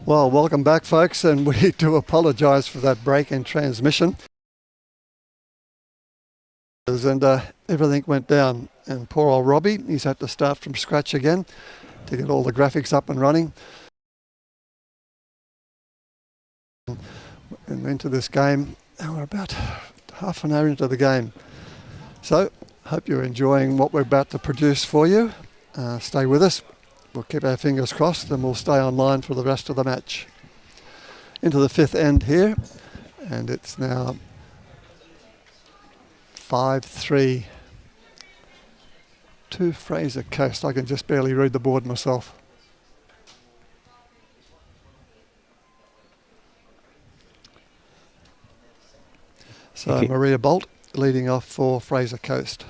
Well, welcome back, folks, and we do apologise for that break in transmission. And everything went down, and poor old Robbie, he's had to start from scratch again to get all the graphics up and running. And into this game, and we're about half an hour into the game. So, hope you're enjoying what we're about to produce for you. Stay with us. We'll keep our fingers crossed and we'll stay online for the rest of the match. Into the fifth end here, and it's now 5-3 to Fraser Coast. I can just barely read the board myself. So Maria Bolt leading off for Fraser Coast.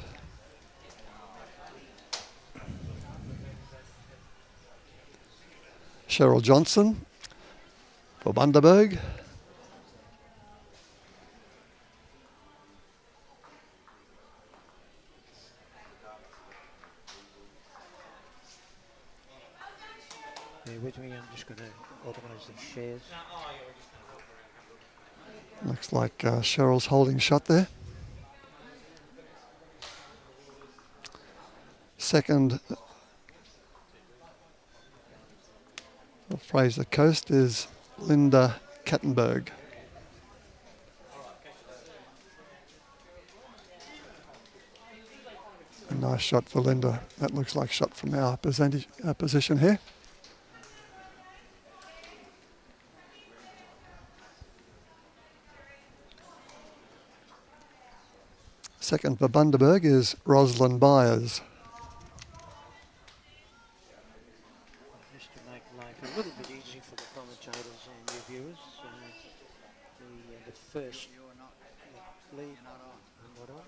Cherryl Johnston for Bundaberg. With me, I'm just going to organise the shares. Looks like Cheryl's holding shot there. Second for Fraser Coast is Lynda Kattenberg. A nice shot for Lynda. That looks like a shot from our position here. Second for Bundaberg is Roslyn Byers. Just to make life a little bit easy for the commentators and your viewers, the first lead. Not on.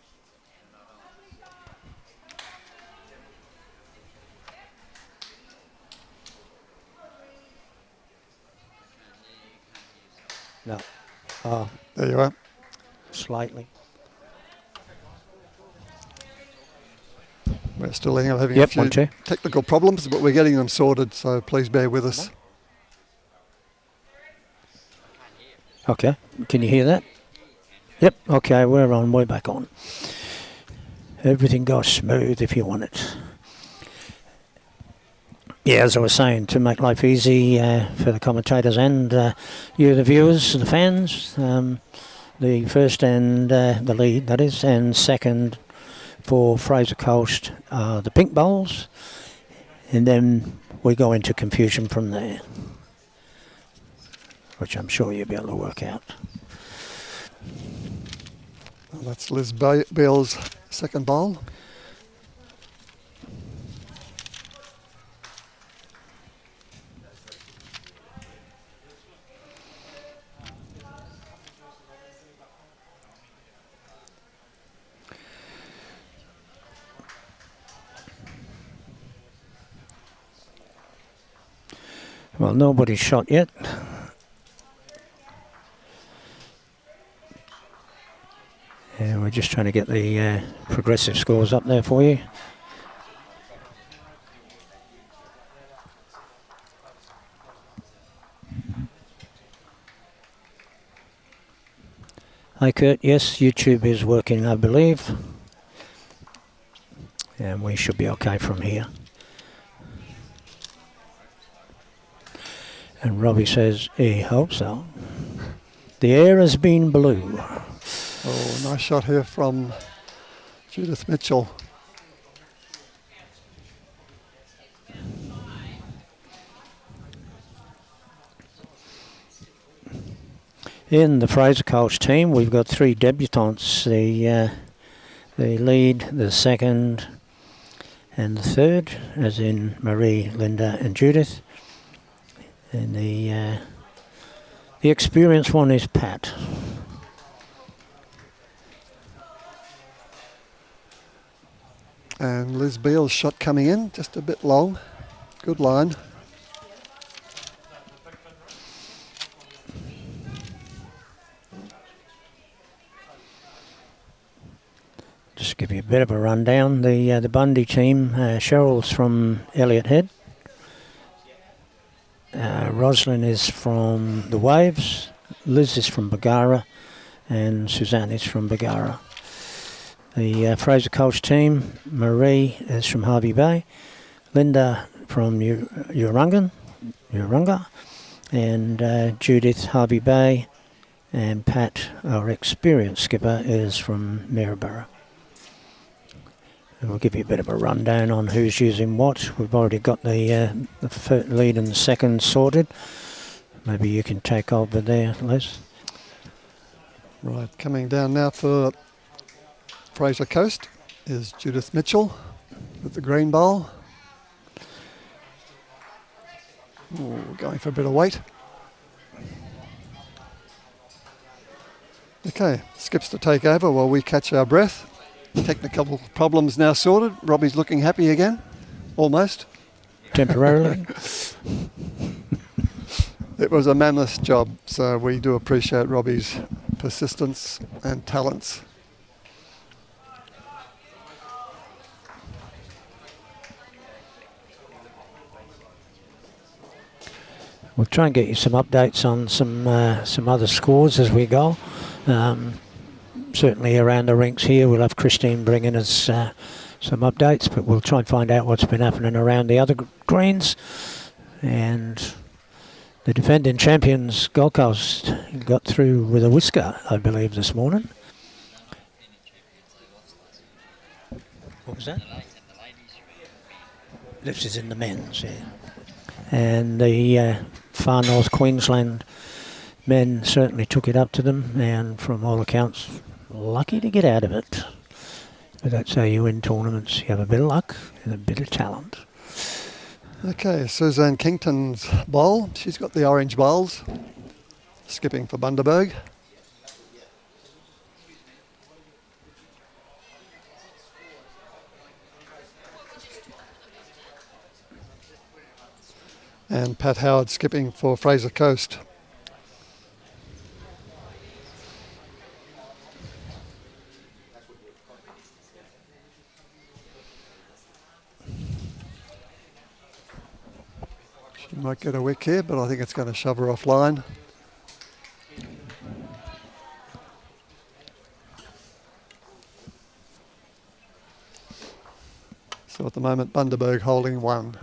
No. Oh. There you are. Slightly. We're still having a few technical problems, but we're getting them sorted, so please bear with us. Okay, can you hear that? Yep, okay, we're back on. Everything goes smooth if you want it. Yeah, as I was saying, to make life easy for the commentators and you, the viewers, the fans, the first and the lead, that is, and second for Fraser Coast, the pink bowls, and then we go into confusion from there, which I'm sure you'll be able to work out. Well, that's Liz Beale's second bowl. Well, nobody's shot yet. Yeah, we're just trying to get the progressive scores up there for you. Hi Kurt, yes, YouTube is working, I believe. And we should be okay from here. And Robbie says he hopes so. The air has been blue. Oh, nice shot here from Judith Mitchell. In the Fraser Coast team, we've got three debutantes: the lead, the second, and the third, as in Marie, Lynda, and Judith. And the experienced one is Pat. And Liz Beale's shot coming in, just a bit long. Good line. Just give you a bit of a rundown. The Bundy team, Cheryl's from Elliott Head. Roslyn is from the Waves, Liz is from Bargara, and Suzanne is from Bargara. The Fraser Coast team, Marie is from Harvey Bay, Lynda from Urunga, and Judith, Harvey Bay, and Pat, our experienced skipper, is from Maryborough. And we'll give you a bit of a rundown on who's using what. We've already got the lead and the second sorted. Maybe you can take over there, Les. Right, coming down now for Fraser Coast is Judith Mitchell with the green bowl. Ooh, going for a bit of weight. Okay, skips to take over while we catch our breath. Technical problems now sorted. Robbie's looking happy again, almost. Temporarily. It was a mammoth job, so we do appreciate Robbie's persistence and talents. We'll try and get you some updates on some other scores as we go. Certainly around the rinks here, we'll have Christine bringing us some updates, but we'll try and find out what's been happening around the other greens. And the defending champions, Gold Coast, got through with a whisker, I believe, this morning. What was that? This is in the men's, yeah. And the far north Queensland men certainly took it up to them, and from all accounts, lucky to get out of it. But that's how you win tournaments. You have a bit of luck and a bit of talent. Okay, Suzanne Kington's bowl. She's got the orange bowls. Skipping for Bundaberg. And Pat Howard skipping for Fraser Coast. She might get a wick here, but I think it's going to shove her offline. So at the moment, Bundaberg holding one.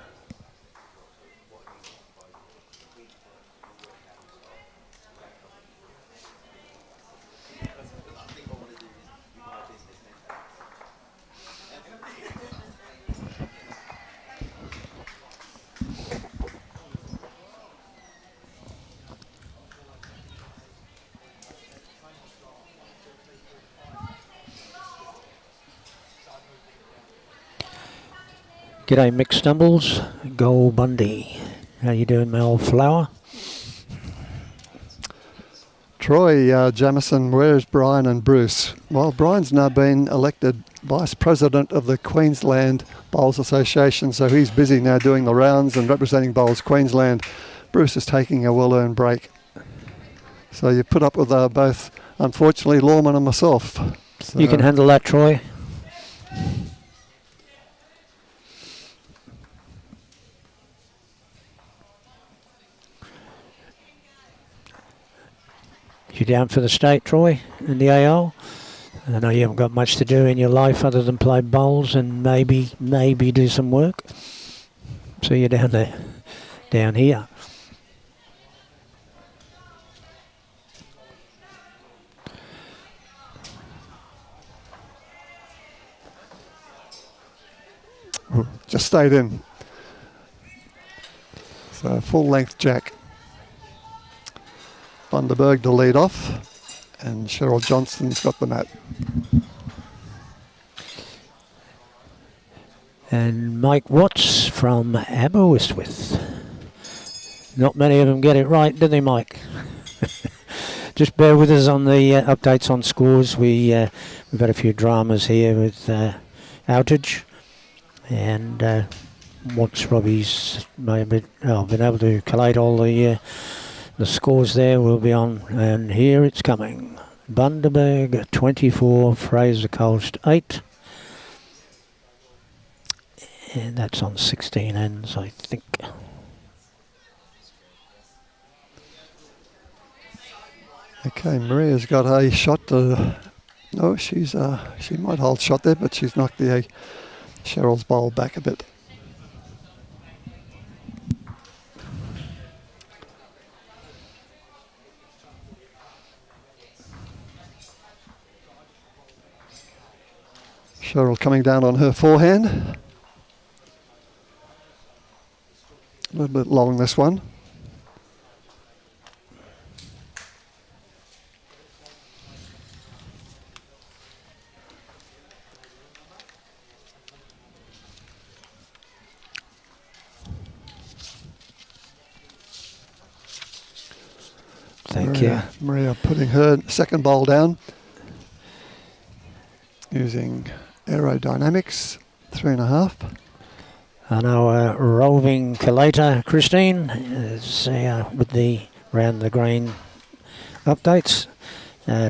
G'day Mick Stumbles, Go Bundy. How you doing, my old flower? Troy Jamieson, where's Brian and Bruce? Well, Brian's now been elected Vice President of the Queensland Bowls Association, so he's busy now doing the rounds and representing Bowls Queensland. Bruce is taking a well-earned break. So you put up with both, unfortunately, Lawman and myself. So You can handle that, Troy. You down for the state, Troy, in the AO? I know you haven't got much to do in your life other than play bowls and maybe do some work. So you're down there, down here. just stayed in. So full length jack. Bundaberg to lead off, and Cherryl Johnston's got the mat. And Mike Watts from Aberystwyth. Not many of them get it right, do they, Mike? Just bear with us on the updates on scores. We've had a few dramas here with outage, and once Robbie's been able to collate all the scores there, we'll be on, and here it's coming. Bundaberg 24, Fraser Coast 8. And that's on 16 ends, I think. Okay, Maria's got a shot to... No, she might hold shot there, but she's knocked the Cheryl's bowl back a bit. Cherryl coming down on her forehand. A little bit long, this one. Thank you. Maria putting her second bowl down using aerodynamics, 3.5. And our roving collator, Christine, is with the round the green updates.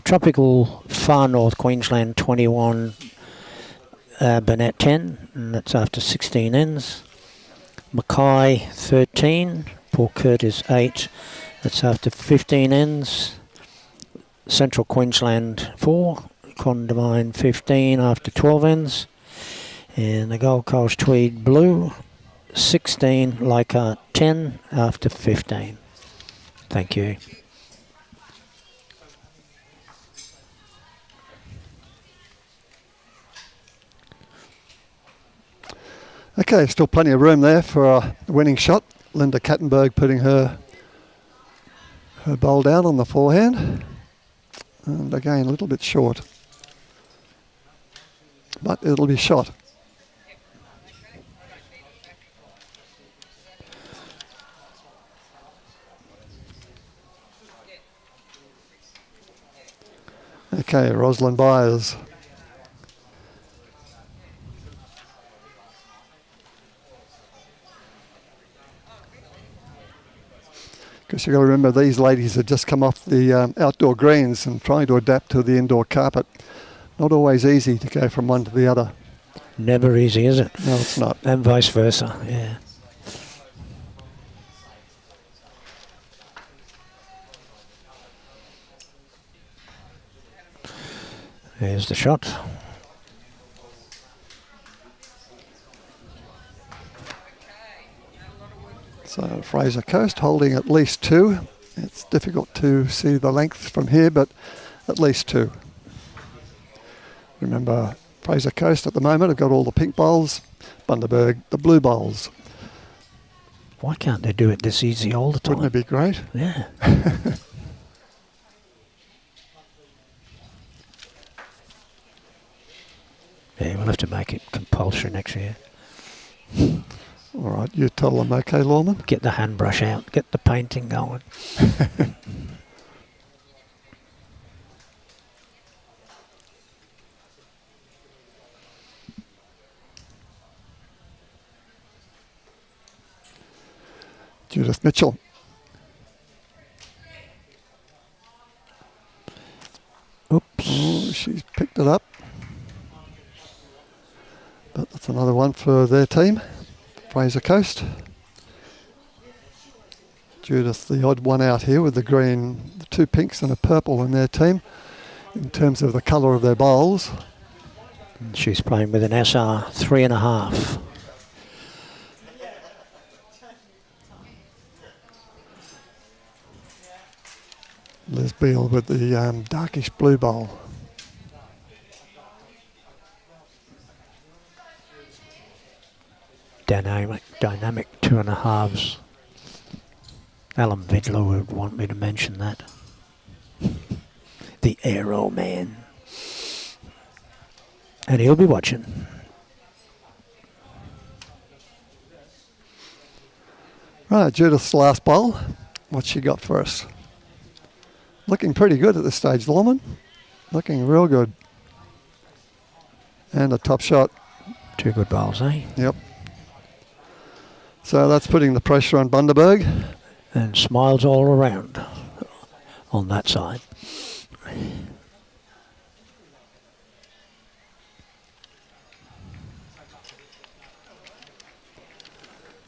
Tropical Far North Queensland 21, Burnett 10, and that's after 16 ends. Mackay 13, Port Curtis 8, that's after 15 ends. Central Queensland 4, Condamine 15 after 12 ends. And the Gold Coast Tweed Blue 16, Leichhardt 10 after 15. Thank you. Okay, still plenty of room there for a winning shot. Lynda Kattenberg putting her bowl down on the forehand. And again, a little bit short. But it'll be shot. Okay, Roslyn Byers. Because you've got to remember, these ladies have just come off the outdoor greens and trying to adapt to the indoor carpet. Not always easy to go from one to the other. Never easy, is it? No, it's not. And vice versa, yeah. There's the shot. So Fraser Coast holding at least 2. It's difficult to see the length from here, but at least 2. Remember, Fraser Coast at the moment have got all the pink bowls, Bundaberg the blue bowls. Why can't they do it this easy all the time? Wouldn't it be great? Yeah. Yeah, we'll have to make it compulsory next year. All right, you tell them, okay, Lawman? Get the handbrush out, get the painting going. Judith Mitchell. Oops. Oh, she's picked it up. But that's another one for their team, Fraser Coast. Judith, the odd one out here with the green, the 2 pinks and a purple in their team in terms of the colour of their bowls. And she's playing with an SR 3.5. Liz Beale with the darkish blue bowl. Dynamic 2.5s. Alan Vidler would want me to mention that. The Aero Man. And he'll be watching. Right, Judith's last bowl. What's she got for us? Looking pretty good at this stage, Lawman. Looking real good. And a top shot. 2 good bowls, eh? Yep. So that's putting the pressure on Bundaberg. And smiles all around on that side.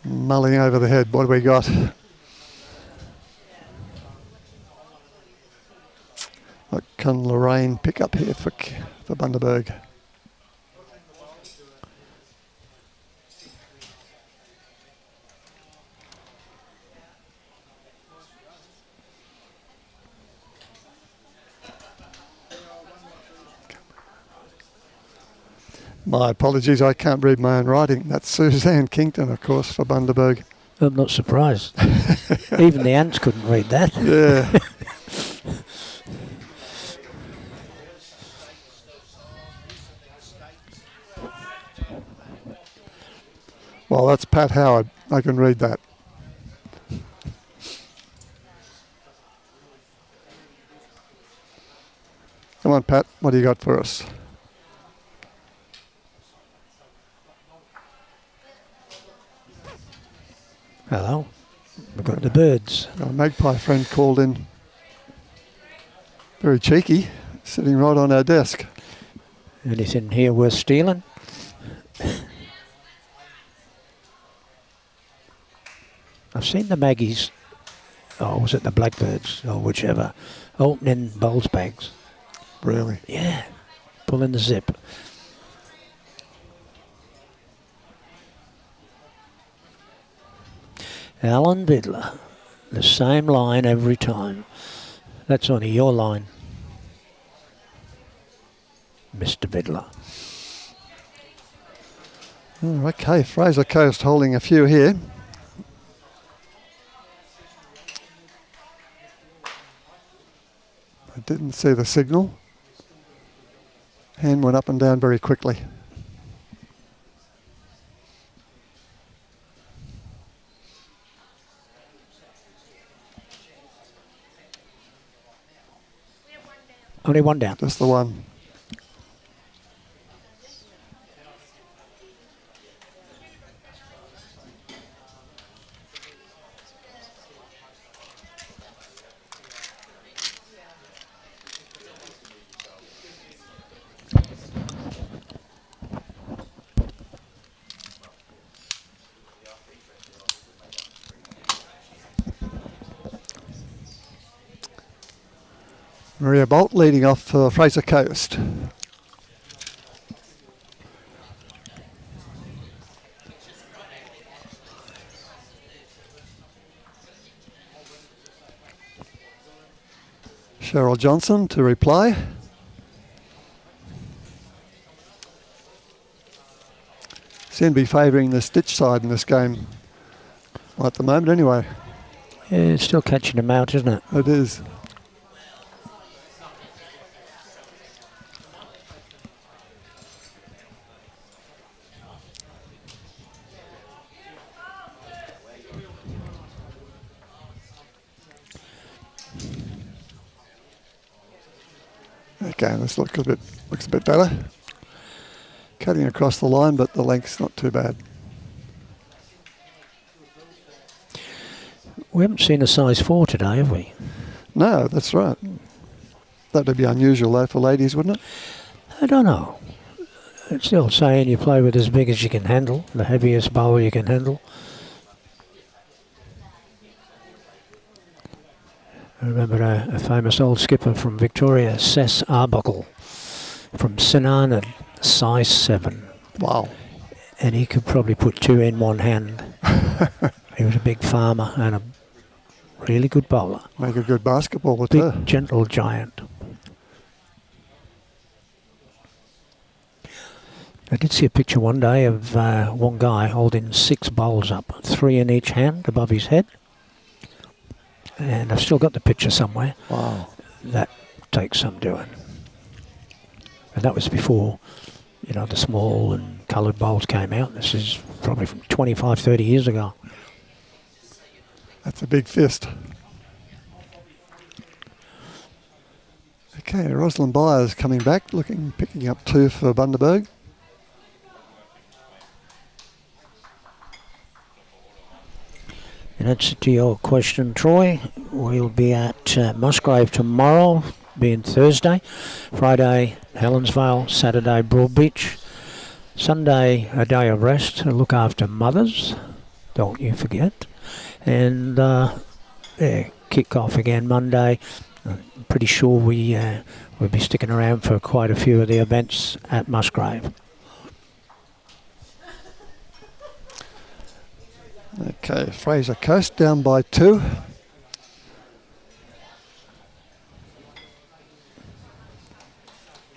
Mulling over the head. What do we got? What can Lorraine pick up here for Bundaberg? My apologies, I can't read my own writing. That's Suzanne Kington, of course, for Bundaberg. I'm not surprised. Even the ants couldn't read that. Yeah. Well, that's Pat Howard. I can read that. Come on, Pat. What do you got for us? Hello. We've got the birds. Our magpie friend called in. Very cheeky, sitting right on our desk. Anything here worth stealing? I've seen the Maggies, or was it the Blackbirds, or whichever, opening bowls bags. Really? Yeah, pulling the zip. Alan Bidler, the same line every time. That's only your line, Mr. Bidler. Okay, Fraser Coast holding a few here. I didn't see the signal. Hand went up and down very quickly. Only one down. Just the one. Maria Bolt leading off for Fraser Coast. Cherryl Johnston to reply. Seem to be favouring the Stitch side in this game. Well, at the moment anyway. Yeah, it's still catching them out, isn't it? It is. Okay, this looks a bit better. Cutting across the line, but the length's not too bad. We haven't seen a size 4 today, have we? No, that's right. That would be unusual though for ladies, wouldn't it? I don't know. It's still saying you play with as big as you can handle, the heaviest bowl you can handle. I remember a famous old skipper from Victoria, Sess Arbuckle, from Sinan at size 7. Wow. And he could probably put 2 in one hand. He was a big farmer and a really good bowler. Make a good basketballer Big, too. gentle giant. I did see a picture one day of one guy holding 6 bowls up, 3 in each hand above his head. And I've still got the picture somewhere. Wow. That takes some doing. And that was before, you know, the small and coloured bowls came out. This is probably from 25, 30 years ago. That's a big fist. Okay, Roslyn Byers coming back, picking up 2 for Bundaberg. In answer to your question, Troy, we'll be at Musgrave tomorrow, being Thursday. Friday, Helensvale. Saturday, Broadbeach. Sunday, a day of rest to look after mothers. Don't you forget. And kick off again Monday. I'm pretty sure we'll be sticking around for quite a few of the events at Musgrave. Okay, Fraser Coast down by 2.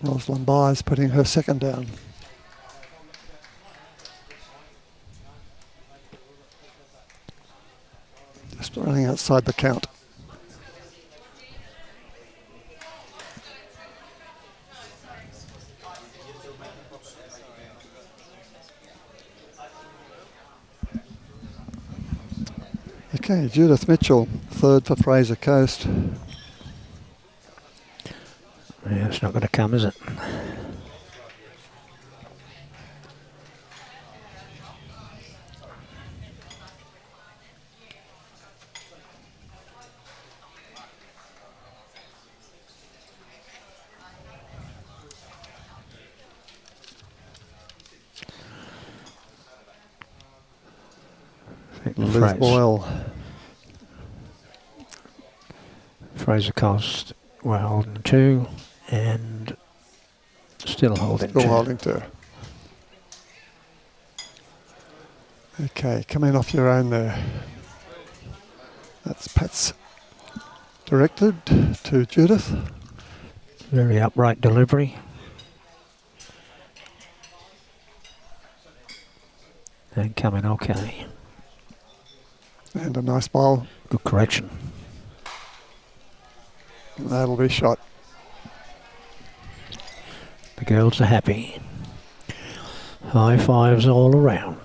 Roslyn Byers putting her second down. Just running outside the count. Okay, Judith Mitchell, third for Fraser Coast. Yeah, it's not going to come, is it? Liz Boyle. Fraser Coast, we're holding 2 and still holding 2. Still holding 2. Okay, coming off your own there. That's Pat's directed to Judith. Very upright delivery. And coming okay. And a nice bowl. Good correction. That'll be shot. The girls are happy. High fives all around.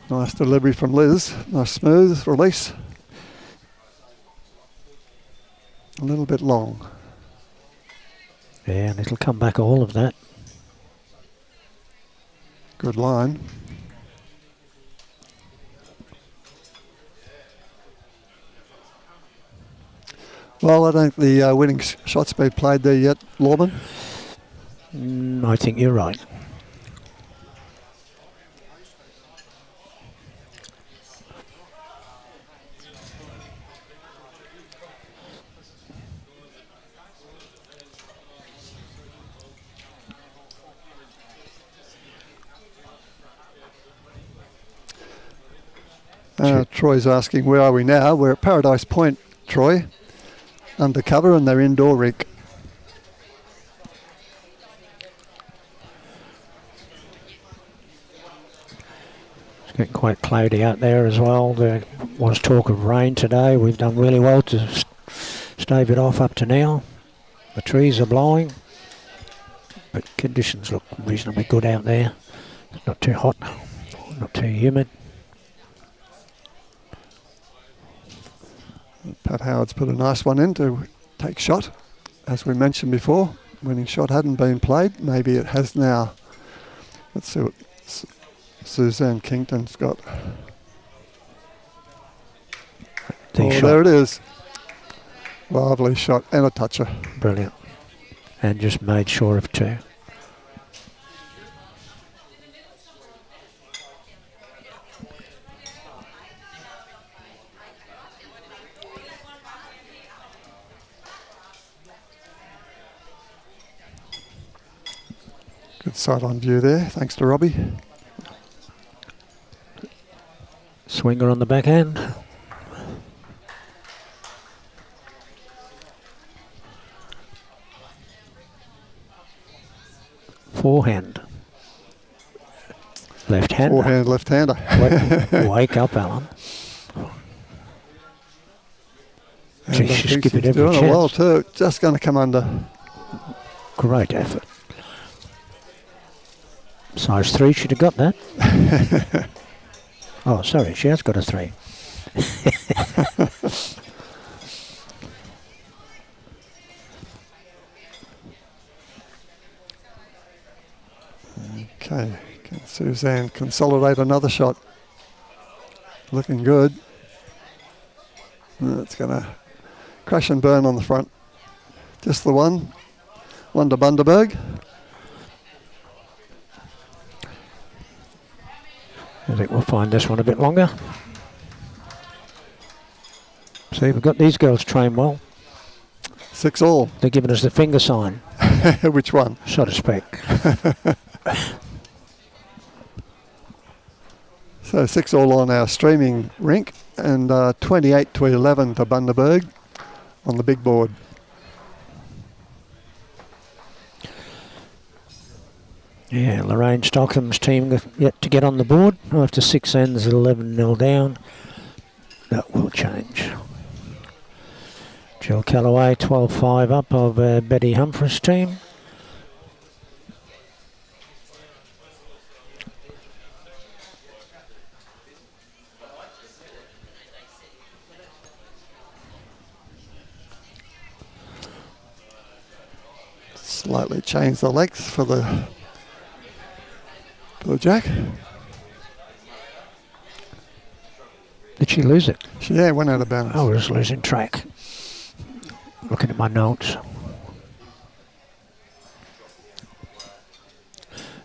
Nice delivery from Liz. Nice smooth release. A little bit long. Yeah, and it'll come back all of that. Good line. Well, I don't think the winning shot's been played there yet, Lorman. I think you're right. Troy's asking, where are we now? We're at Paradise Point, Troy. Undercover in their indoor rink. It's getting quite cloudy out there as well. There was talk of rain today. We've done really well to stave it off up to now. The trees are blowing, but conditions look reasonably good out there. Not too hot, not too humid. Pat Howard's put a nice one in to take shot. As we mentioned before, winning shot hadn't been played. Maybe it has now. Let's see what Suzanne Kington's got. There it is. Lovely shot and a toucher. Brilliant. And just made sure of 2. Good sight on view there, thanks to Robbie. Swinger on the backhand. Forehand. Left-hander. Forehand, left-hander. Wake up, Alan. Just give it every doing chance. it well too. Just going to come under. Great effort. Size 3 should have got that. Oh, sorry, she has got a 3. Okay, can Suzanne consolidate another shot? Looking good. It's going to crash and burn on the front. Just the one. One to Bundaberg. I think we'll find this one a bit longer. See, we've got these girls trained well. 6 all. They're giving us the finger sign. Which one? So to speak. So 6 all on our streaming rink, and 28-11 to Bundaberg on the big board. Yeah, Lorraine Stockham's team yet to get on the board. After 6 ends at 11-0 down. That will change. Jill Callaway 12-5 up of Betty Humphreys' team. Slightly change the legs for the jack. Did she lose it? Yeah, went out of bounds. I was losing track. Looking at my notes.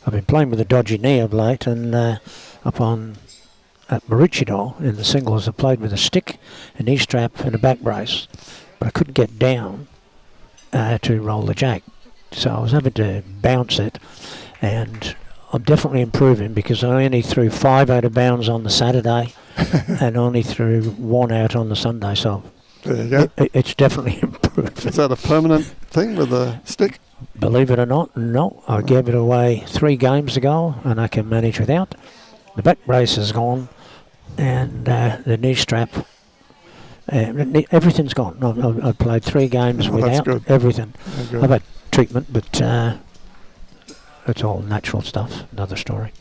I've been playing with a dodgy knee of late, and up on at Maroochydore in the singles I played with a stick, a knee strap and a back brace, but I couldn't get down to roll the jack, so I was having to bounce it, and I'm definitely improving because I only threw 5 out of bounds on the Saturday and only threw 1 out on the Sunday, so there you go. It's definitely improved. Is that a permanent thing with the stick? Believe it or not, no. I gave it away 3 games ago and I can manage without. The back brace is gone and the knee strap, everything's gone. I've played 3 games without everything. I've had treatment, but it's all natural stuff, another story.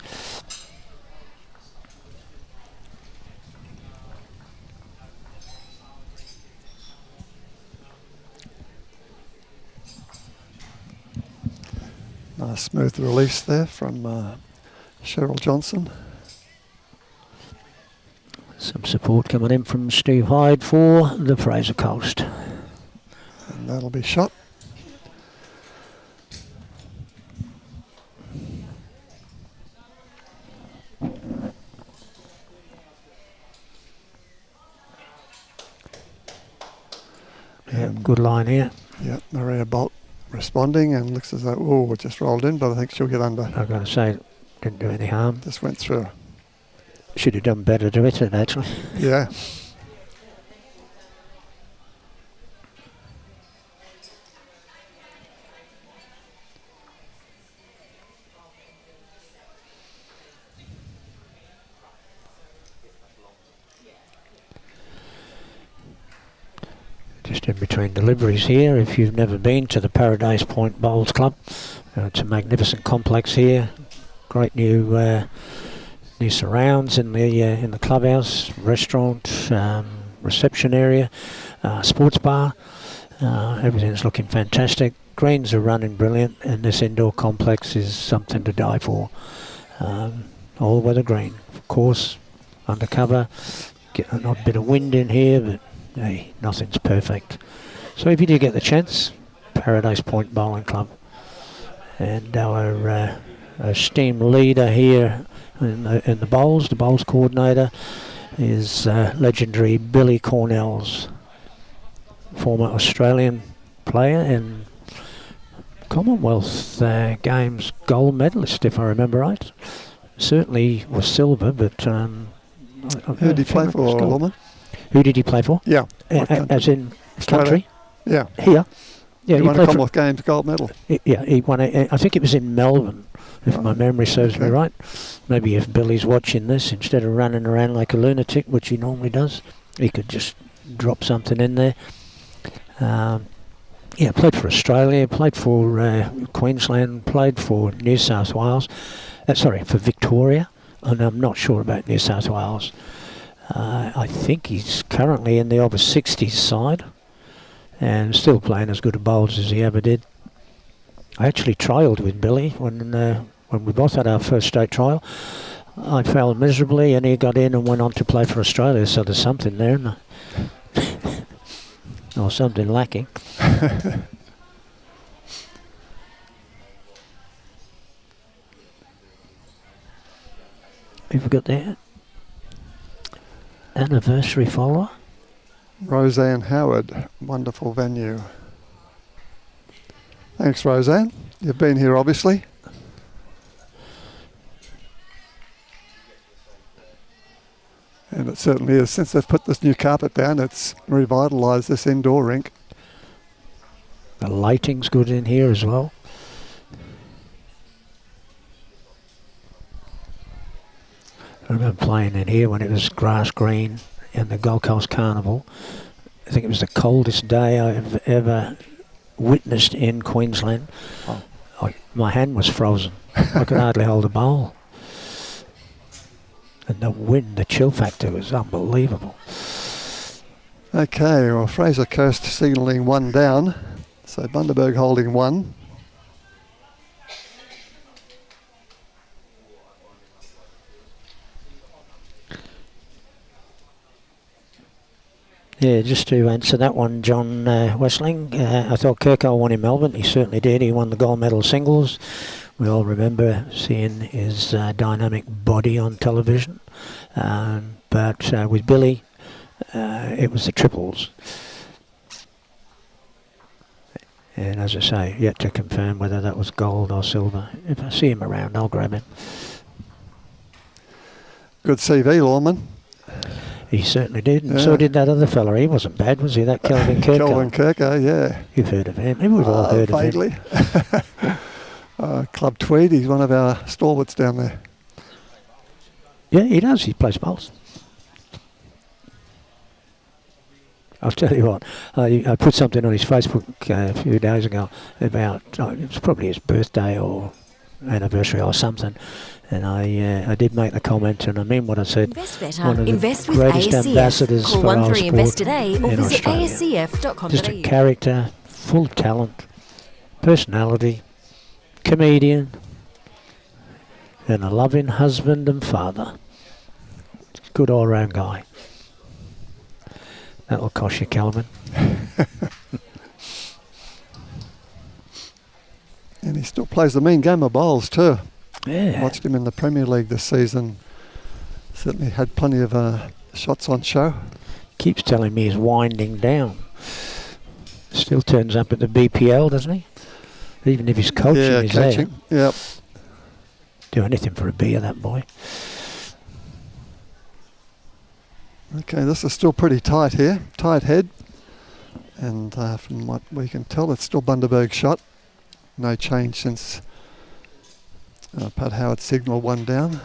Nice smooth release there from Cherryl Johnston. Some support coming in from Steve Hyde for the Fraser Coast. And that'll be shot. Yeah, good line here. Yeah, Maria Bolt responding, and looks as though, it just rolled in, but I think she'll get under. I've got to say, didn't do any harm. Just went through. Should have done better to hit it, actually. Yeah. Just in between deliveries here, if you've never been to the Paradise Point Bowls Club, it's a magnificent complex here. Great new surrounds in the clubhouse, restaurant, reception area, sports bar. Everything's looking fantastic. Greens are running brilliant, and this indoor complex is something to die for. All weather green, of course, undercover. Get a odd bit of wind in here, but hey, nothing's perfect. So if you do get the chance, Paradise Point Bowling Club. And our esteemed leader here in the bowls coordinator, is legendary Billy Cornell's, former Australian player and Commonwealth Games gold medalist, if I remember right. Certainly was silver, but who did he play for, Lorman? Who did he play for? Yeah. As in country? Yeah. Here? Yeah, he won a Commonwealth Games gold medal. Yeah, he won it. I think it was in Melbourne, if my memory serves me right. Maybe if Billy's watching this, instead of running around like a lunatic, which he normally does, he could just drop something in there. Yeah, played for Australia, played for Queensland, played for New South Wales. For Victoria, and I'm not sure about New South Wales. I think he's currently in the over 60s side and still playing as good a bowls as he ever did. I actually trialled with Billy when we both had our first state trial. I failed miserably and he got in and went on to play for Australia, so there's something there, or something lacking. Who've we got there? Anniversary follower. Roseanne Howard, wonderful venue. Thanks, Roseanne. You've been here, obviously. And it certainly is. Since they've put this new carpet down, it's revitalised this indoor rink. The lighting's good in here as well. I remember playing in here when it was grass green in the Gold Coast Carnival. I think it was the coldest day I've ever witnessed in Queensland. Oh. My hand was frozen. I could hardly hold a bowl. And the wind, the chill factor was unbelievable. Okay, well, Fraser Coast signalling 1 down. So Bundaberg holding 1. Yeah, just to answer that one, John Westling, I thought Kirkall won in Melbourne. He certainly did. He won the gold medal singles. We all remember seeing his dynamic body on television. But with Billy, it was the triples. And as I say, yet to confirm whether that was gold or silver. If I see him around, I'll grab him. Good CV, Lawman. He certainly did, and so did that other fella. He wasn't bad, was he? That Kelvin Kirko. Kelvin Kirko, yeah. You've heard of him. We've all heard vaguely. of him. Club Tweed, he's one of our stalwarts down there. Yeah, he does. He plays bowls. I'll tell you what, I put something on his Facebook a few days ago about, it was probably his birthday or anniversary or something, and I did make the comment, and I mean what I said. Invest better. One of the Invest with greatest ASCF. ambassadors Call for our 13 Invest sport today or in visit Australia. ascf.com.au. Just a character, full of talent, personality, comedian, and a loving husband and father. Good all-round guy. That'll cost you, Calvin. And he still plays the mean game of bowls too. Yeah. Watched him in the Premier League this season. Certainly had plenty of shots on show. Keeps telling me he's winding down. Still turns up at the BPL, doesn't he? Even if he's coaching, he's coaching. there. Yep. Do anything for a beer, that boy. Okay, this is still pretty tight here. Tight head. And from what we can tell, it's still Bundaberg's shot. No change since Pat Howard signalled 1 down.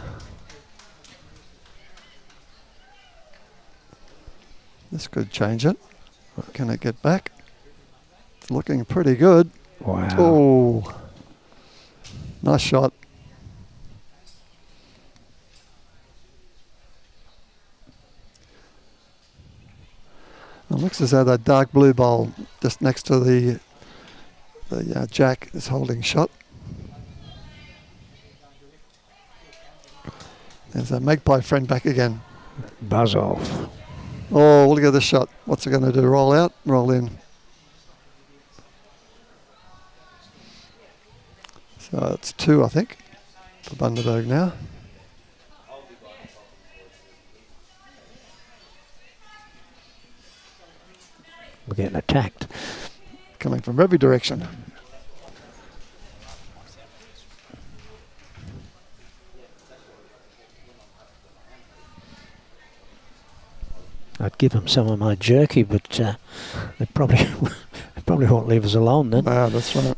This could change it. Can it get back? It's looking pretty good. Wow. Oh, nice shot. It looks as though that dark blue bowl just next to the jack is holding shot. There's a magpie friend back again. Buzz off. Oh, look at this shot. What's it going to do? Roll out, roll in. So it's 2, I think, for Bundaberg now. We're getting attacked. Coming from every direction. I'd give them some of my jerky, but they probably won't leave us alone then. Ah, that's right.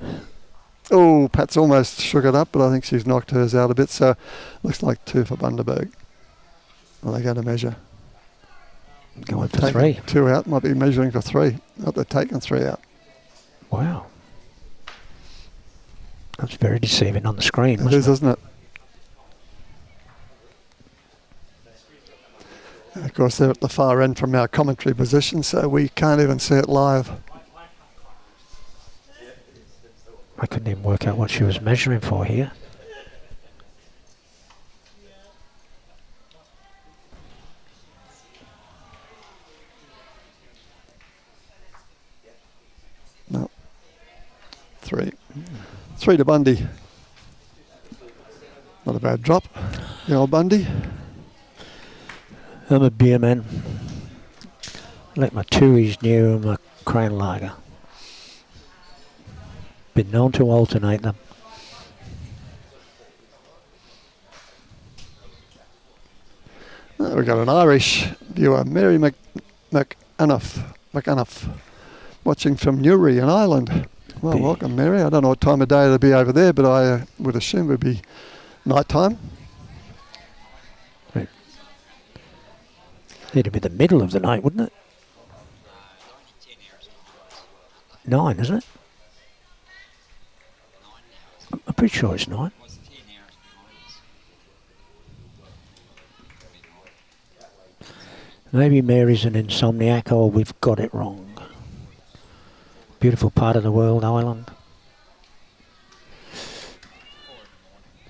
Oh, Pat's almost shook it up, but I think she's knocked hers out a bit. So looks like 2 for Bundaberg. Well, they're going to measure. Going for 3. 2 out, might be measuring for 3. Not they're taking 3 out. Wow. That's very deceiving on the screen. It is, isn't it? And of course, they're at the far end from our commentary position, so we can't even see it live. I couldn't even work out what she was measuring for here. No. 3. 3 to Bundy. Not a bad drop. The old Bundy. I'm a beer man. I like my Tooheys new and my Crown Lager. Been known to alternate them. We've got an Irish viewer, Mary McAnuff, watching from Newry in Ireland. Well, welcome, Mary. I don't know what time of day it'll be over there, but I would assume it would be night time. Right. It'd be the middle of the night, wouldn't it? 9, isn't it? I'm pretty sure it's 9. Maybe Mary's an insomniac or we've got it wrong. Beautiful part of the world, Ireland.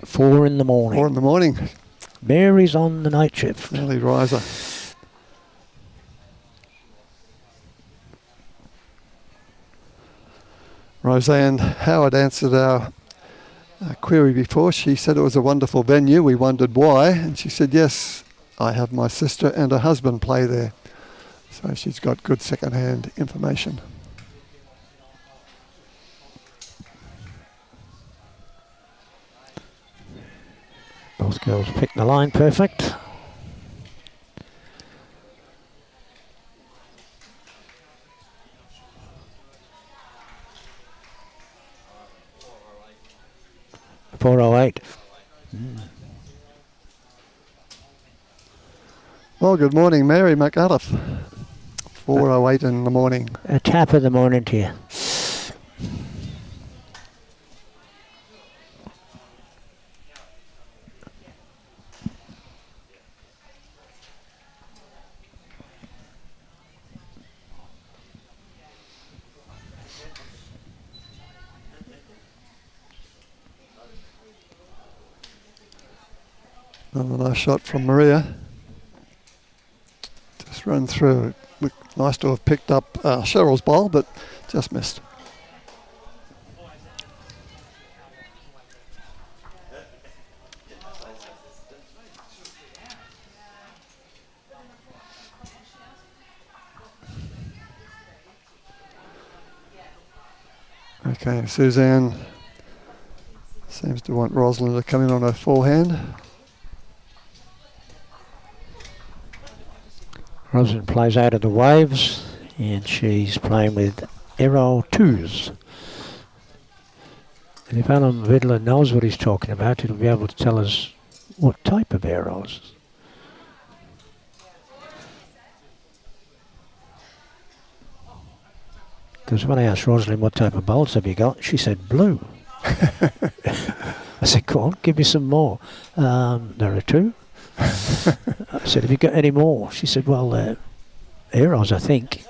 4 in the morning. 4 in the morning. Mary's on the night shift. Early riser. Roseanne Howard answered our query before. She said it was a wonderful venue. We wondered why, and she said, yes, I have my sister and her husband play there. So she's got good second-hand information. Both girls picked the line perfect. .408. Well, good morning, Mary McAuliffe. 4:08 in the morning. A tap of the morning to you. Another nice shot from Maria. Just run through. Nice to have picked up Cheryl's bowl, but just missed. Okay, Suzanne seems to want Roslyn to come in on her forehand. Roslyn plays out of the waves and she's playing with arrow 2s. And if Alan Vidler knows what he's talking about, he'll be able to tell us what type of arrows. Because when I asked Roslyn what type of bowls have you got, she said blue. I said, go on, give me some more. There are 2. I said, have you got any more? She said, well, arrows, I think.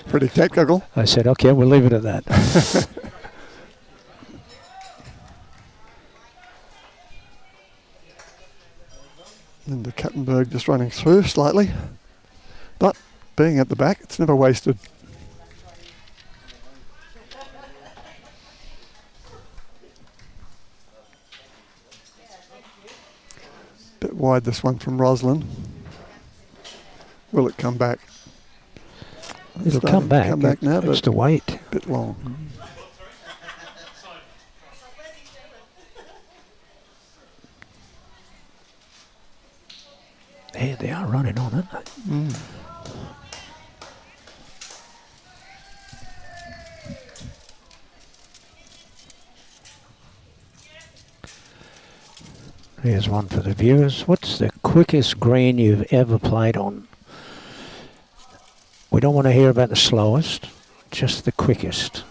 Pretty technical. I said, okay, we'll leave it at that. And the Kattenberg just running through slightly. But being at the back, it's never wasted. Bit wide this one from Roslyn. Will it come back? It'll come back. Come back now, it's but the weight. Bit long. There they are running on, aren't they? Here's one for the viewers. What's the quickest green you've ever played on? We don't want to hear about the slowest, just the quickest.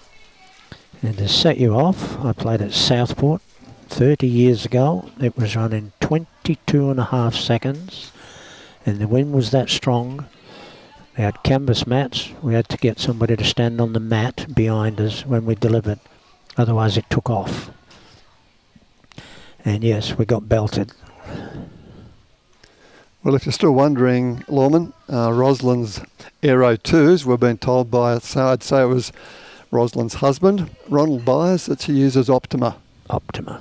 And to set you off, I played at Southport 30 years ago. It was running 22.5 seconds, and the wind was that strong. They had canvas mats. We had to get somebody to stand on the mat behind us when we delivered. Otherwise it took off. And yes, we got belted. Well, if you're still wondering, Lawman, Roslyn's Aero 2s, we've been told by, I'd say it was Roslyn's husband, Ronald Byers, that she uses Optima. Optima.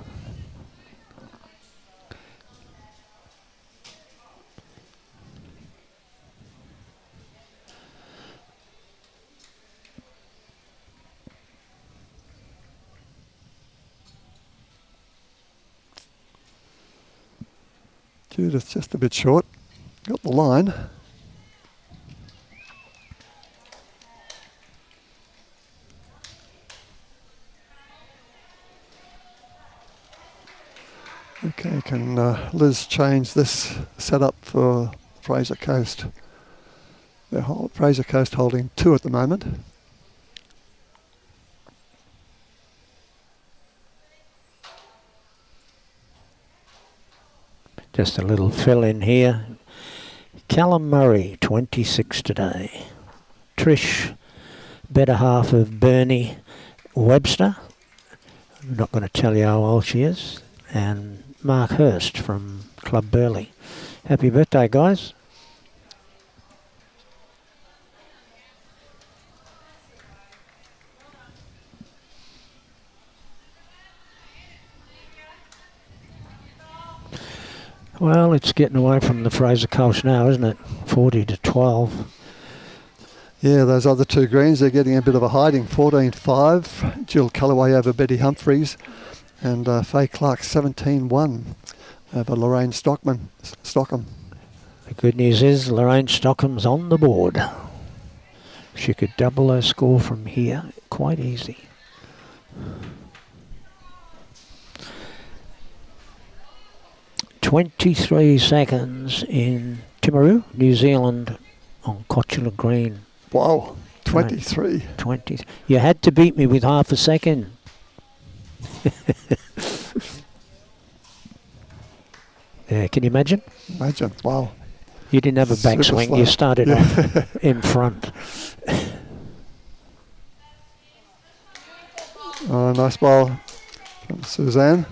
Judith just a bit short. Got the line. Okay, can Liz change this setup for Fraser Coast? Fraser Coast holding 2 at the moment. Just a little fill in here. Callum Murray, 26 today. Trish, better half of Bernie Webster. I'm not going to tell you how old she is. And Mark Hurst from Club Burley. Happy birthday, guys. Well, it's getting away from the Fraser Coast now, isn't it? 40-12. Yeah, those other 2 greens, they're getting a bit of a hiding. 14-5. Jill Calloway over Betty Humphreys. And Faye Clark 17-1 over Lorraine Stockham. The good news is Lorraine Stockham's on the board. She could double her score from here. Quite easy. "23 seconds in Timaru, New Zealand on Cotula Green." Wow, 23. 20. You had to beat me with half a second. Yeah, can you imagine? Imagine, wow. You didn't have a backswing, you started off in front. Nice ball from Suzanne.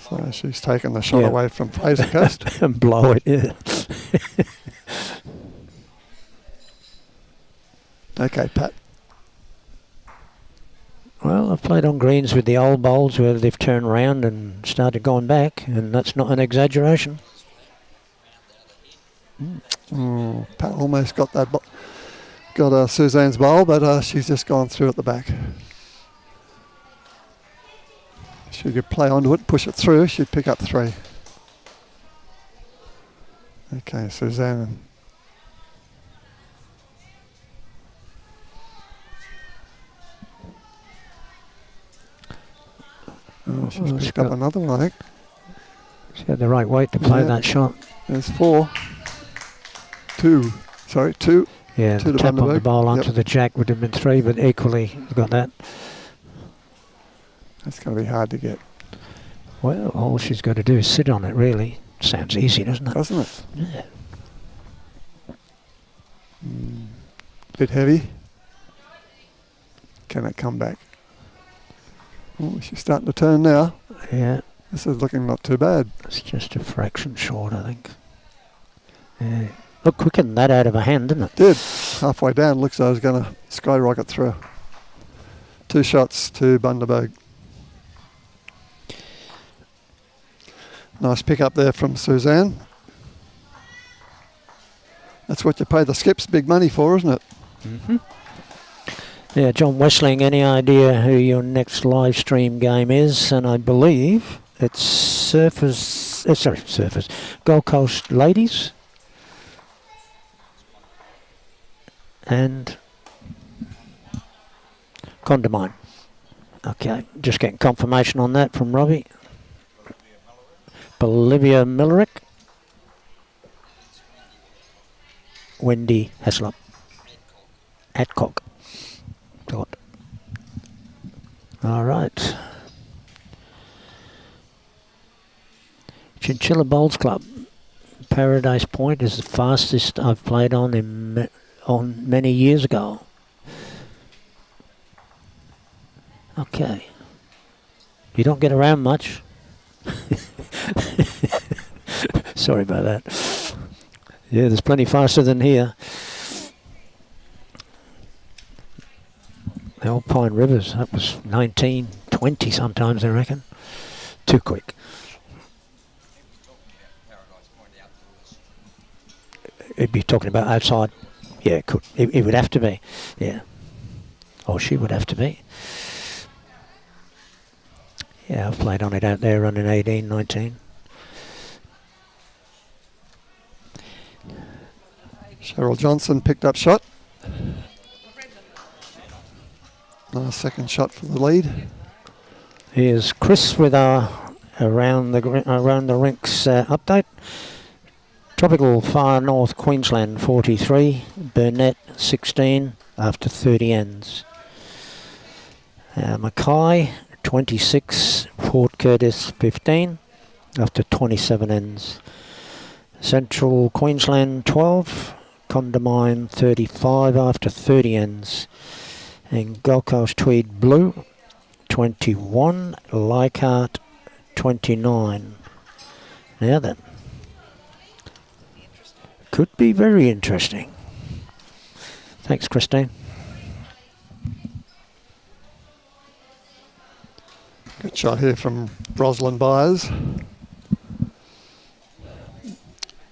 So she's taken the shot away from Fraser Coast. And blow it, yeah. Okay, Pat. Well, I've played on greens with the old bowls where they've turned round and started going back, and that's not an exaggeration. Pat almost got that. Got Suzanne's bowl, but she's just gone through at the back. She could play onto it, push it through, she'd pick up 3. Okay, Suzanne. Oh, she's picked up another one, I think. She had the right weight to play that shot. There's 4. 2. Sorry, 2. Yeah, 2 the to tap on the Bundaberg. ball onto the jack would have been 3, but equally got that. That's going to be hard to get. Well, all she's got to do is sit on it, really. Sounds easy, doesn't it? Doesn't it? Yeah. Bit heavy. Can it come back? Oh, she's starting to turn now. Yeah. This is looking not too bad. It's just a fraction short, I think. Yeah. Look quicker than that out of her hand, didn't it? Did. Halfway down, looks like I was going to skyrocket through. 2 shots to Bundaberg. Nice pick up there from Suzanne. That's what you pay the skips big money for, isn't it? Mm-hmm. Yeah, John Wessling, any idea who your next live stream game is? And I believe it's Gold Coast Ladies and Condamine. Okay, just getting confirmation on that from Robbie. Bolivia Millerick, Wendy Haslop, Adcock. God. All right. Chinchilla Bowls Club. Paradise Point is the fastest I've played on on many years ago. Okay. You don't get around much. Sorry about that. Yeah, there's plenty faster than here. The Alpine Rivers, that was 1920 sometimes, I reckon. Too quick. It'd be talking about outside. Yeah, it could. It would have to be. Yeah. Or she would have to be. Yeah, I've played on it out there running 18, 19. Cherryl Johnston picked up shot. Nice second shot for the lead. Here's Chris with our around the rinks update. Tropical Far North Queensland 43, Burnett 16 after 30 ends. Mackay 26, Port Curtis 15 after 27 ends. Central Queensland 12, Condamine 35 after 30 ends. And Gold Coast Tweed Blue 21, Leichhardt 29. Now then, could be very interesting. Thanks, Christine. Good shot here from Roslyn Byers.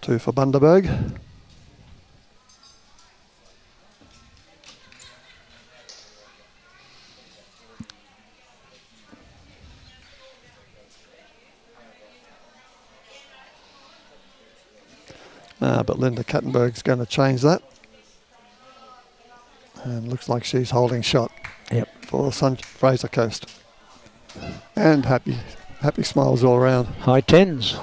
2 for Bundaberg. But Lynda Kattenberg's going to change that. And looks like she's holding shot. Yep. For Fraser Coast. And happy smiles all around. High tens.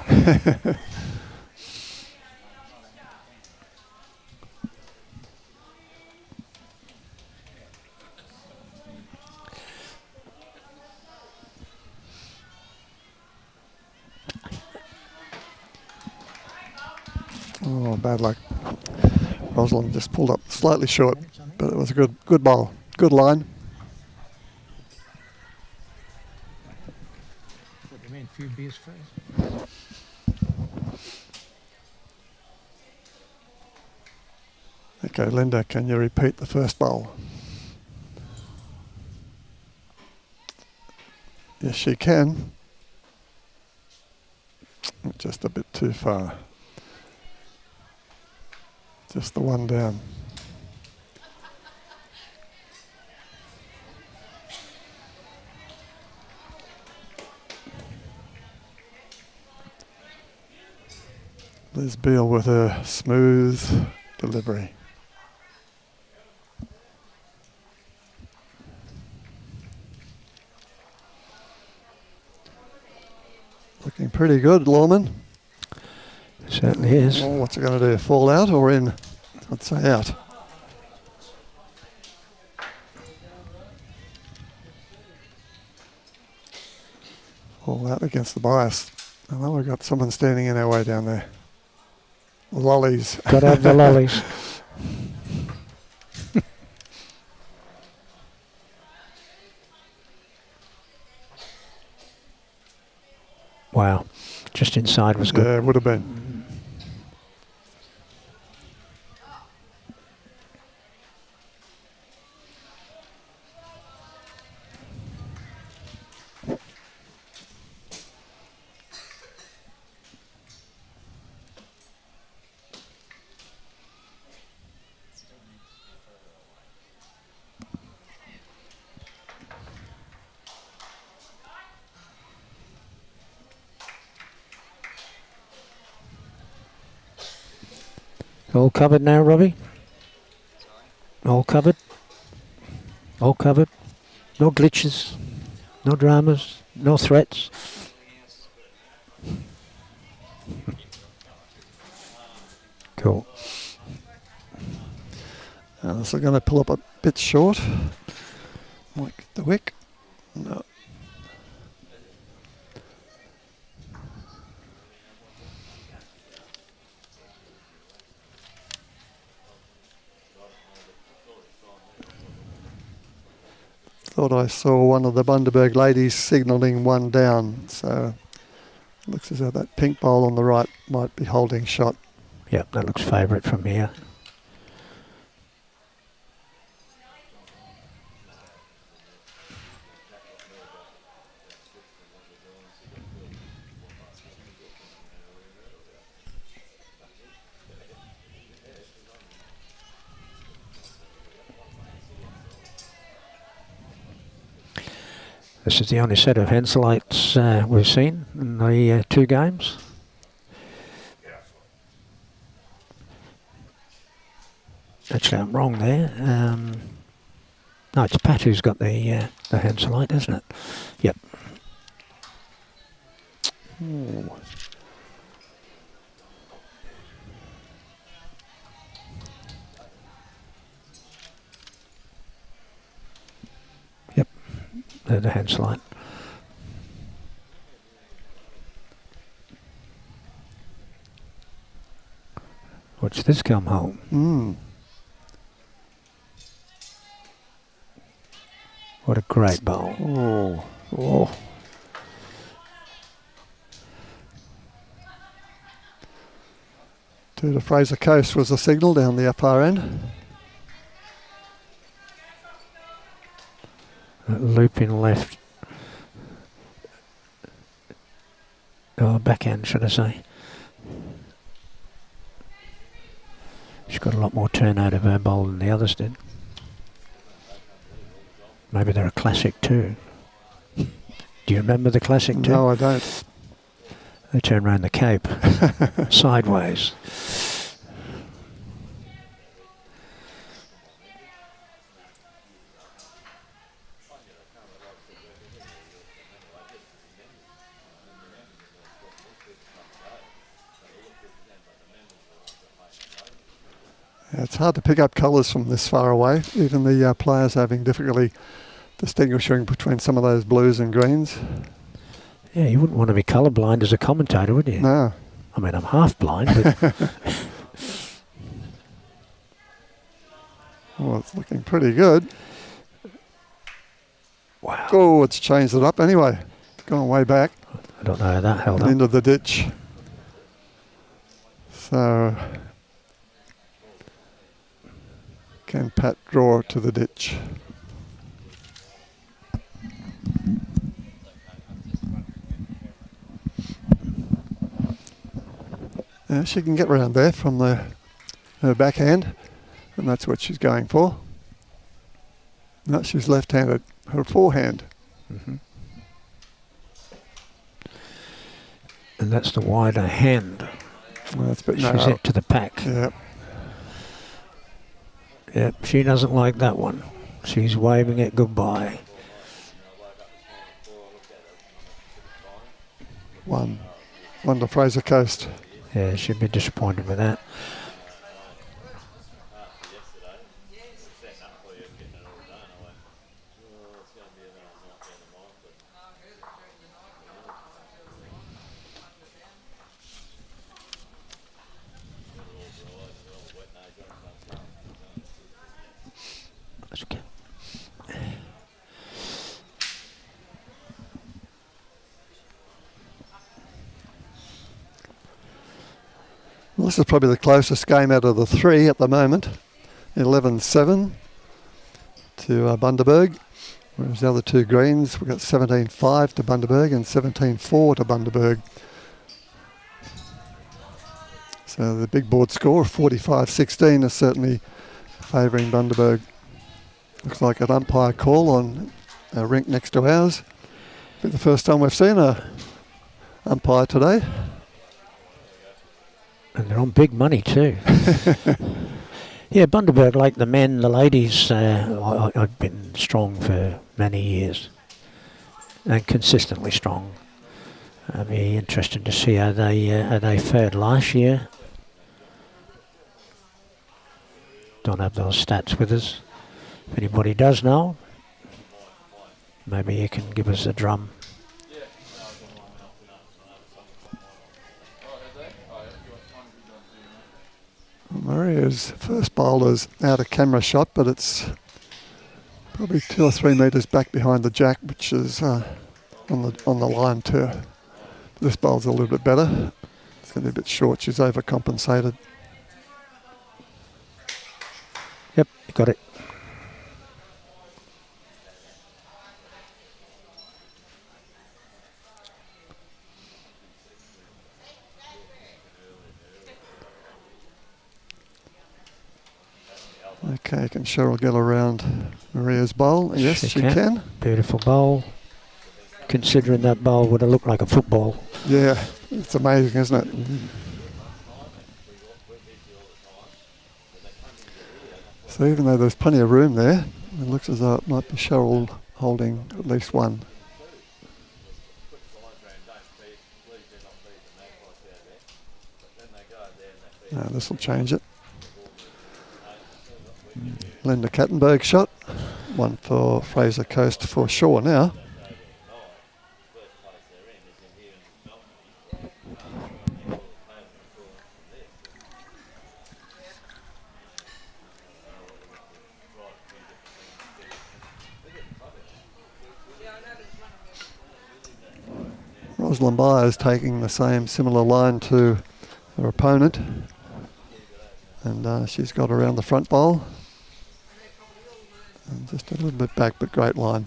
Oh, bad luck. Roslyn just pulled up slightly short, but it was a good ball. Good line. What do you mean, few beers first? Okay, Lynda, can you repeat the first bowl? Yes, she can. Just a bit too far. Just the one down. There's Beale with a smooth delivery. Looking pretty good, Lawman. Certainly is. Oh, what's it going to do? Fall out or in? I'd say out. Fall out against the bias. I know we've got someone standing in our way down there. Lollies. Got to have the lollies. Wow. Just inside was good. Yeah, it would have been. All covered now, Robbie? All covered? All covered? No glitches? No dramas? No threats? Cool. So going to pull up a bit short. Might get the wick. No. Thought I saw one of the Bundaberg ladies signalling one down, so looks as though that pink bowl on the right might be holding shot. Yep, that looks favourite from here. This is the only set of Henselites we've seen in the 2 games. Actually, I'm wrong there. No, it's Pat who's got the Henselite, isn't it? Yep. Ooh. Yep, they're the Henselite. Watch this come home. Mm. What a great bowl. Oh. Oh. To the Fraser Coast was the signal down the far end. Looping left. Oh, backhand, should I say. She's got a lot more turn out of her bowl than the others did. Maybe they're a classic too. Do you remember the classic too? No, I don't. They turn around the cape sideways. Yeah, it's hard to pick up colours from this far away. Even the players are having difficulty distinguishing between some of those blues and greens. Yeah, you wouldn't want to be colourblind as a commentator, would you? No. I mean, I'm half blind, but... Well, it's looking pretty good. Wow. Oh, it's changed it up anyway. It's gone way back. I don't know how that held And up. into the ditch. So, can Pat draw to the ditch? Yeah, she can get around there from her backhand, and that's what she's going for. No, she's left-handed. Her forehand. Mm-hmm. And that's the wider hand. Well, that's a bit She's narrow. it to the pack. Yep. Yep, she doesn't like that one. She's waving it goodbye. One to Fraser Coast. Yeah, she'd be disappointed with that. That's okay. Well, this is probably the closest game out of the 3 at the moment. 11-7 to Bundaberg. Whereas the other 2 greens, we've got 17-5 to Bundaberg and 17-4 to Bundaberg. So the big board score of 45-16 is certainly favouring Bundaberg. Looks like an umpire call on a rink next to ours. Be the first time we've seen a umpire today. And they're on big money too. Yeah, Bundaberg, like the men, the ladies, I've been strong for many years. And consistently strong. I'd be interested to see how they fared last year. Don't have those stats with us. If anybody does know, maybe you can give us a drum. Maria's first bowl is out of camera shot, but it's probably 2 or 3 metres back behind the jack, which is on the line too. This bowl's a little bit better. It's going to be a bit short. She's overcompensated. Yep, you got it. Okay, can Cherryl get around Maria's bowl? Yes, she can. Beautiful bowl. considering that bowl would have looked like a football. Yeah, it's amazing, isn't it? So even though there's plenty of room there, it looks as though it might be Cherryl holding at least one. This will change it. Lynda Kattenberg shot. One for FRASER Coast for shore now. Roslyn Byers taking the same similar line to her opponent, and she's got around the front bowl and just a little bit back, but great line.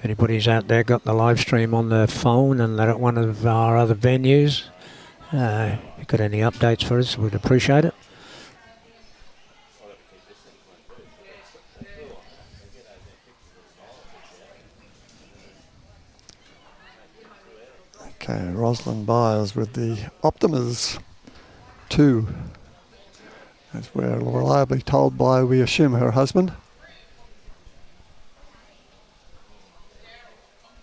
Anybody's out there got the live stream on their phone and they're at one of our other venues, if you've got any updates for us, we'd appreciate it. Okay, Roslyn Byers with the Optimas 2, as we're reliably told by, we assume, her husband.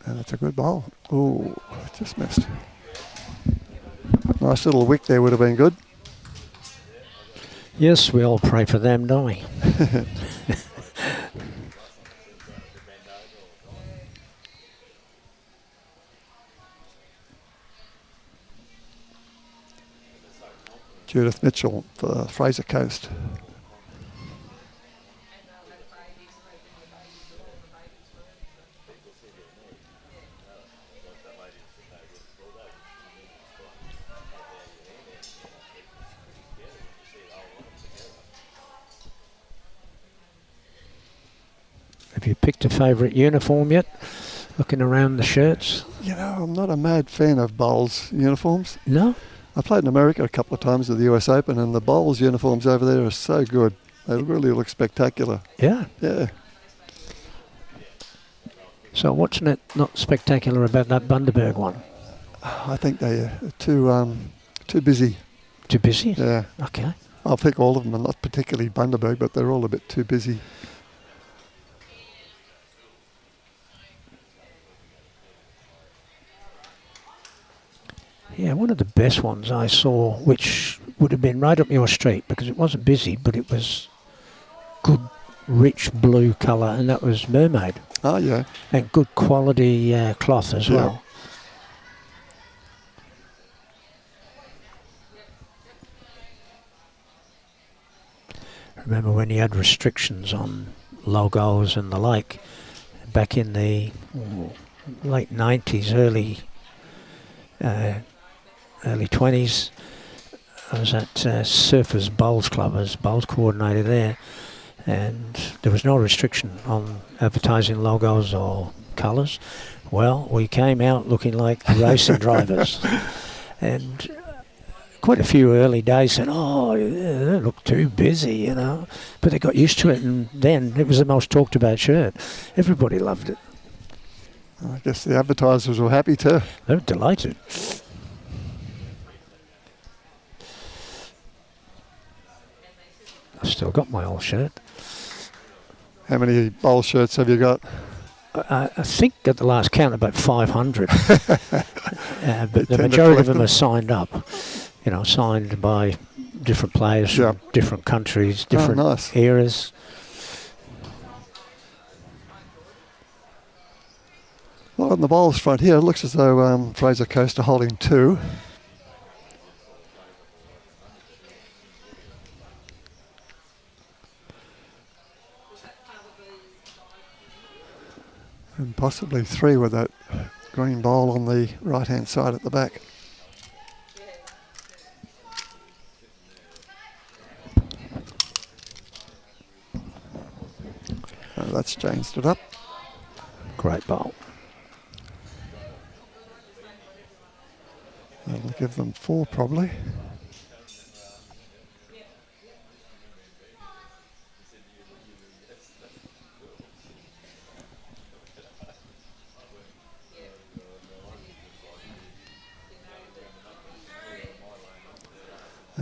And it's a good bowl. Oh, just missed. Nice little wick there would have been good. Yes, we all pray for them, don't we? Judith Mitchell for FRASER Coast. Have you picked a favourite uniform yet? Looking around the shirts? You know, I'm not a mad fan of bowls uniforms. No? I played in America a couple of times at the US Open, and the bowls uniforms over there are so good. They really look spectacular. Yeah? Yeah. So what's not spectacular about that Bundaberg one? I think they're too busy. Too busy? Yeah. Okay. I'll pick all of them, and not particularly Bundaberg, but they're all a bit too busy. Yeah, one of the best ones I saw, which would have been right up your street because it wasn't busy, but it was good, rich blue colour, and that was Mermaid. Oh, yeah. And good quality cloth as well. Remember when you had restrictions on logos and the like, back in the late 90s, early 20s, I was at Surfers Bowls Club as bowls coordinator there, and there was no restriction on advertising logos or colours. Well, we came out looking like racing drivers, and quite a few early days said, oh, they look too busy, you know. But they got used to it, and then it was the most talked about shirt. Everybody loved it. I guess the advertisers were happy too. They were delighted. I've still got my old shirt. How many bowl shirts have you got? I think at the last count about 500. But the majority of them are signed up. You know, signed by different players from different countries, different eras. Well, on the bowls front here, it looks as though FRASER Coast are holding 2. And possibly 3 with that green bowl on the right-hand side at the back. That's changed it up. Great bowl. That'll give them 4 probably.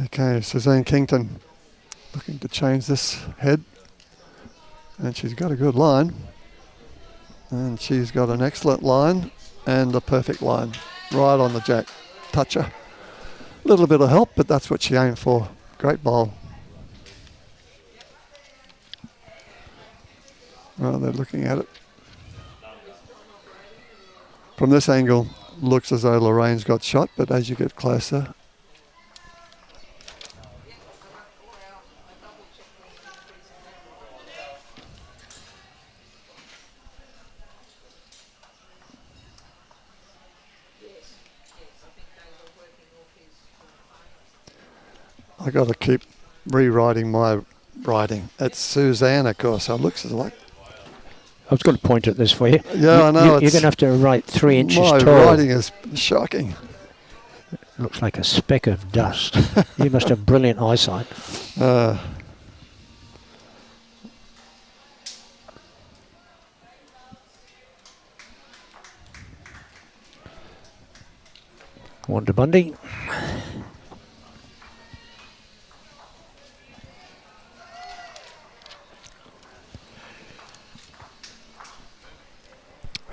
Okay, Suzanne Kington looking to change this head, and she's got a good line, and she's got an excellent line and a perfect line right on the jack. Toucher. A little bit of help, but that's what she aimed for. Great bowl. Well, they're looking at it. From this angle, looks as though Lorraine's got shot, but as you get closer, I got to keep rewriting my writing. It's Suzanne, of course. So it looks like. I was going to point at this for you. Yeah, I know. You're going to have to write 3 inches my tall. My writing is shocking. It looks like a speck of dust. You must have brilliant eyesight. Wonder Bundy.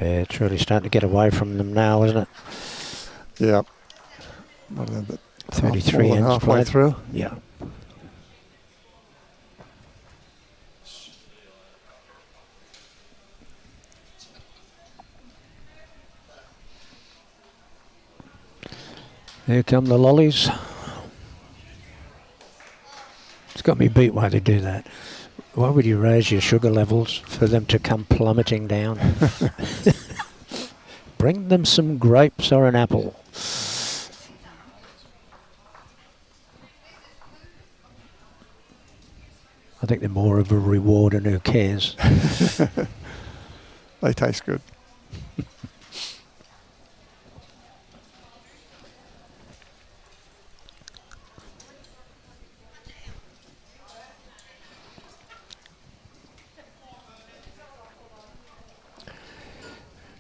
Yeah, it's really starting to get away from them now, isn't it? Yeah. What is it? 33 ends halfway played. through. Yeah. Here come the lollies. It's got me beat why they do that. Why would you raise your sugar levels for them to come plummeting down? Bring them some grapes or an apple. I think they're more of a reward and who cares. They taste good.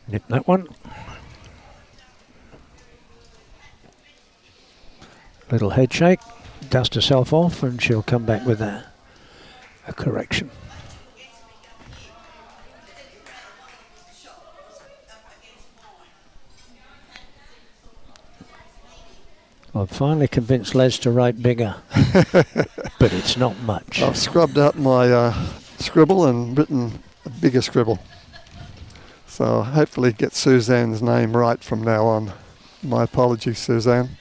Nip that one. Little head shake, dust herself off, and she'll come back with a correction. I've finally convinced Les to write bigger, but it's not much. I've scrubbed out my scribble and written a bigger scribble. So hopefully get Suzanne's name right from now on. My apologies, Suzanne.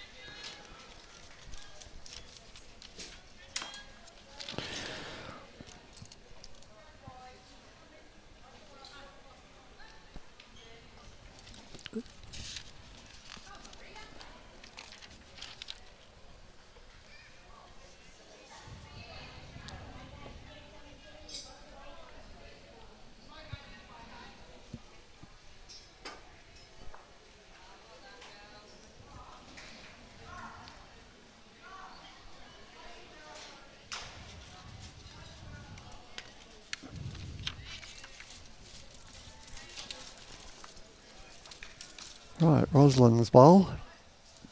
Right, Roslyn's bowl.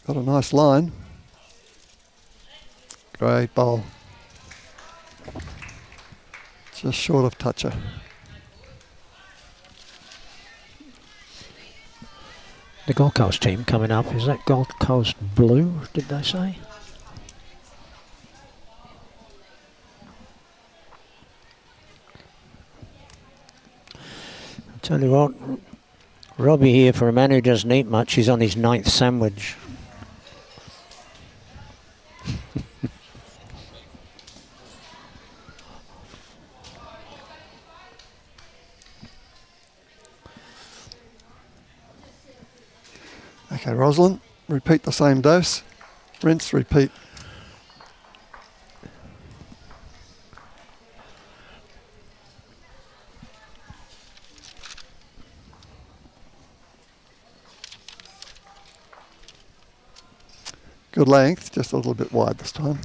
Got a nice line. Great bowl. Just short of toucher. The Gold Coast team coming up, is that Gold Coast blue, did they say? I'll tell you what, Robbie here, for a man who doesn't eat much, he's on his 9th sandwich. Okay, Roslyn, repeat the same dose. Rinse, repeat. Good length, just a little bit wide this time.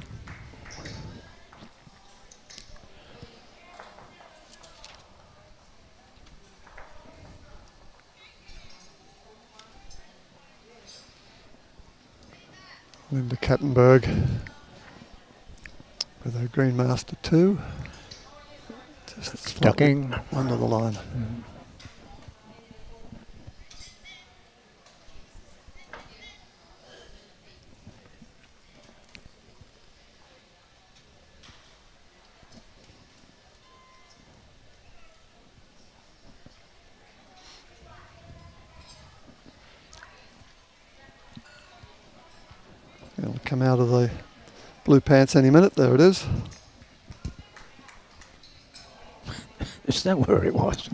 Lynda Kattenberg with her Green Master 2. Just Ducking. Under the line. It'll come out of the blue pants any minute. There it is. Is that where it was?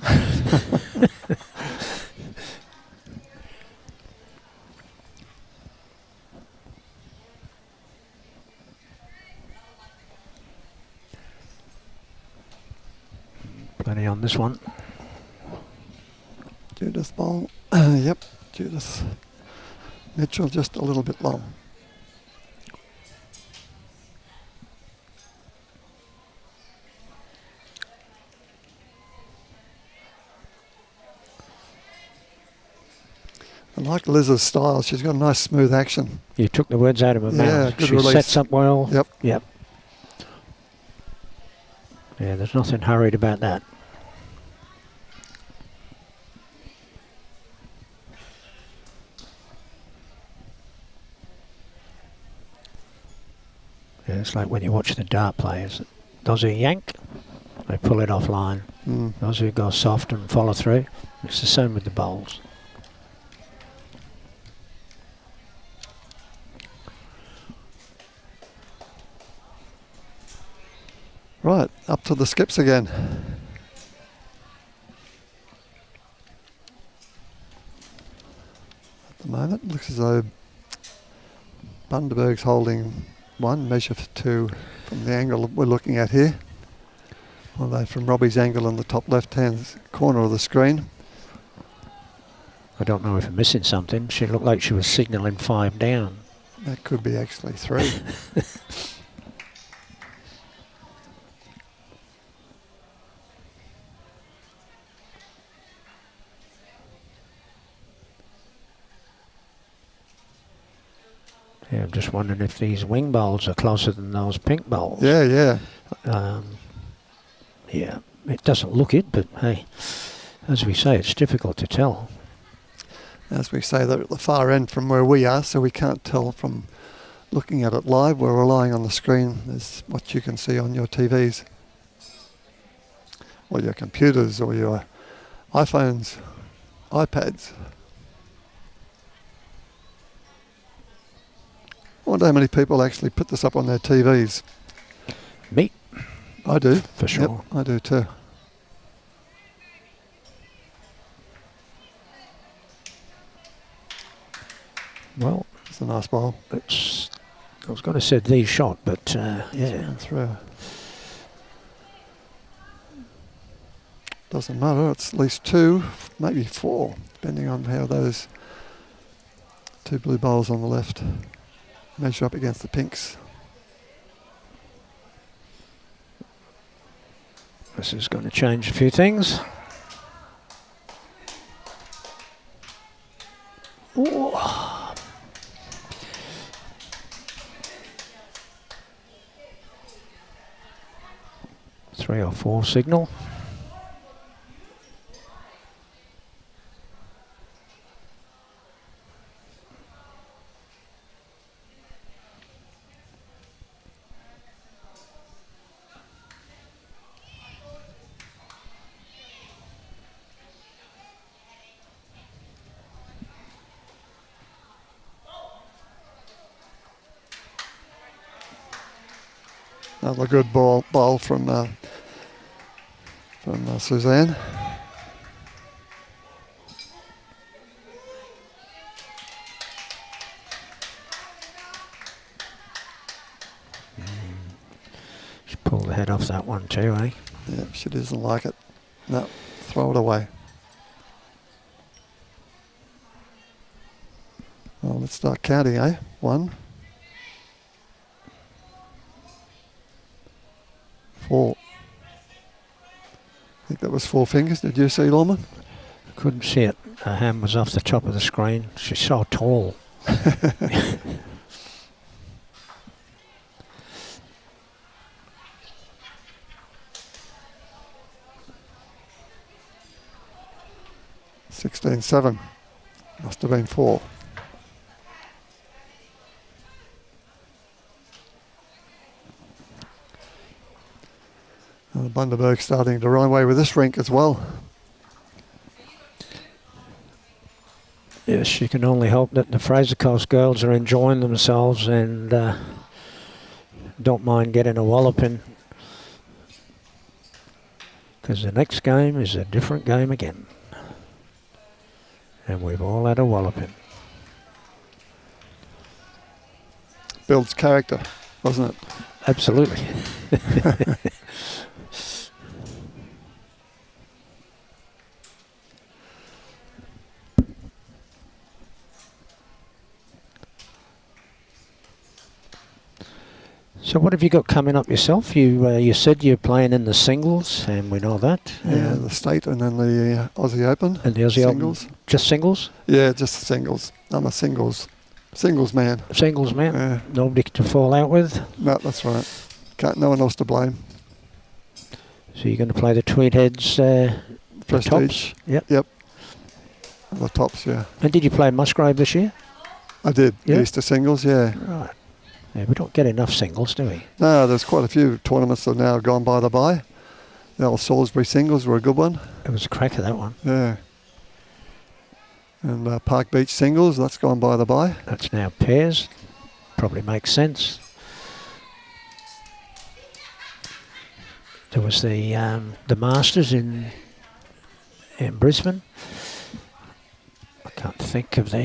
Plenty on this one. Judith ball. Yep, Judith Mitchell just a little bit long. I like Liz's style. She's got a nice smooth action. You took the words out of her mouth. Good She release. sets up well. Yep. Yep. Yeah, there's nothing hurried about that. Yeah, it's like when you watch the dart players. Those who yank, they pull it offline. Those who go soft and follow through, it's the same with the bowls. Right, up to the skips again. At the moment, looks as though Bundaberg's holding one, measure for two from the angle we're looking at here. Although from Robbie's angle in the top left-hand corner of the screen. I don't know if I'm missing something. She looked like she was signalling 5 down. That could be actually 3. Yeah, I'm just wondering if these wing bowls are closer than those pink bowls. Yeah. Yeah, it doesn't look it, but hey, as we say, it's difficult to tell. As we say, they're at the far end from where we are, so we can't tell from looking at it live. We're relying on the screen as what you can see on your TVs, or your computers, or your iPhones, iPads. I wonder how many people actually put this up on their TVs. Me. I do. For sure. Yep, I do too. Well, it's a nice ball. It's, I was going to say the shot, but yeah. Through. Doesn't matter. It's at least 2, maybe 4, depending on how those 2 blue bowls on the left measure up against the pinks. This is going to change a few things. Ooh. 3 or 4 signal. Another good bowl from Suzanne. She pulled the head off that one too, eh? Yeah, she doesn't like it. No, throw it away. Well, let's start counting, eh? 1, 4. I think that was 4 fingers. Did you see, Lorman? Couldn't see it. Her hand was off the top of the screen. She's so tall. 16-7. Must have been 4. Bundaberg starting to run away with this rink as well. Yes, you can only hope that the Fraser Coast girls are enjoying themselves and don't mind getting a walloping, because the next game is a different game again. And we've all had a walloping. Builds character, doesn't it? Absolutely. So what have you got coming up yourself? You said you're playing in the singles, and we know that. Yeah, the state and then the Aussie Open. And the Aussie singles. Open. Just singles? Yeah, just the singles. I'm a singles man. Singles man? Yeah. Nobody to fall out with? No, that's right. No one else to blame. So you're going to play the Tweed Heads Prestige. Tops? Yep. Yep. The tops, yeah. And did you play Musgrave this year? I did. Yep. Easter singles, yeah. Right. Yeah, we don't get enough singles, do we? No, there's quite a few tournaments that have now gone by the by. The old Salisbury singles were a good one. It was a cracker, that one. Yeah. And Park Beach singles, that's gone by the by. That's now pairs. Probably makes sense. There was the Masters in Brisbane. I can't think of the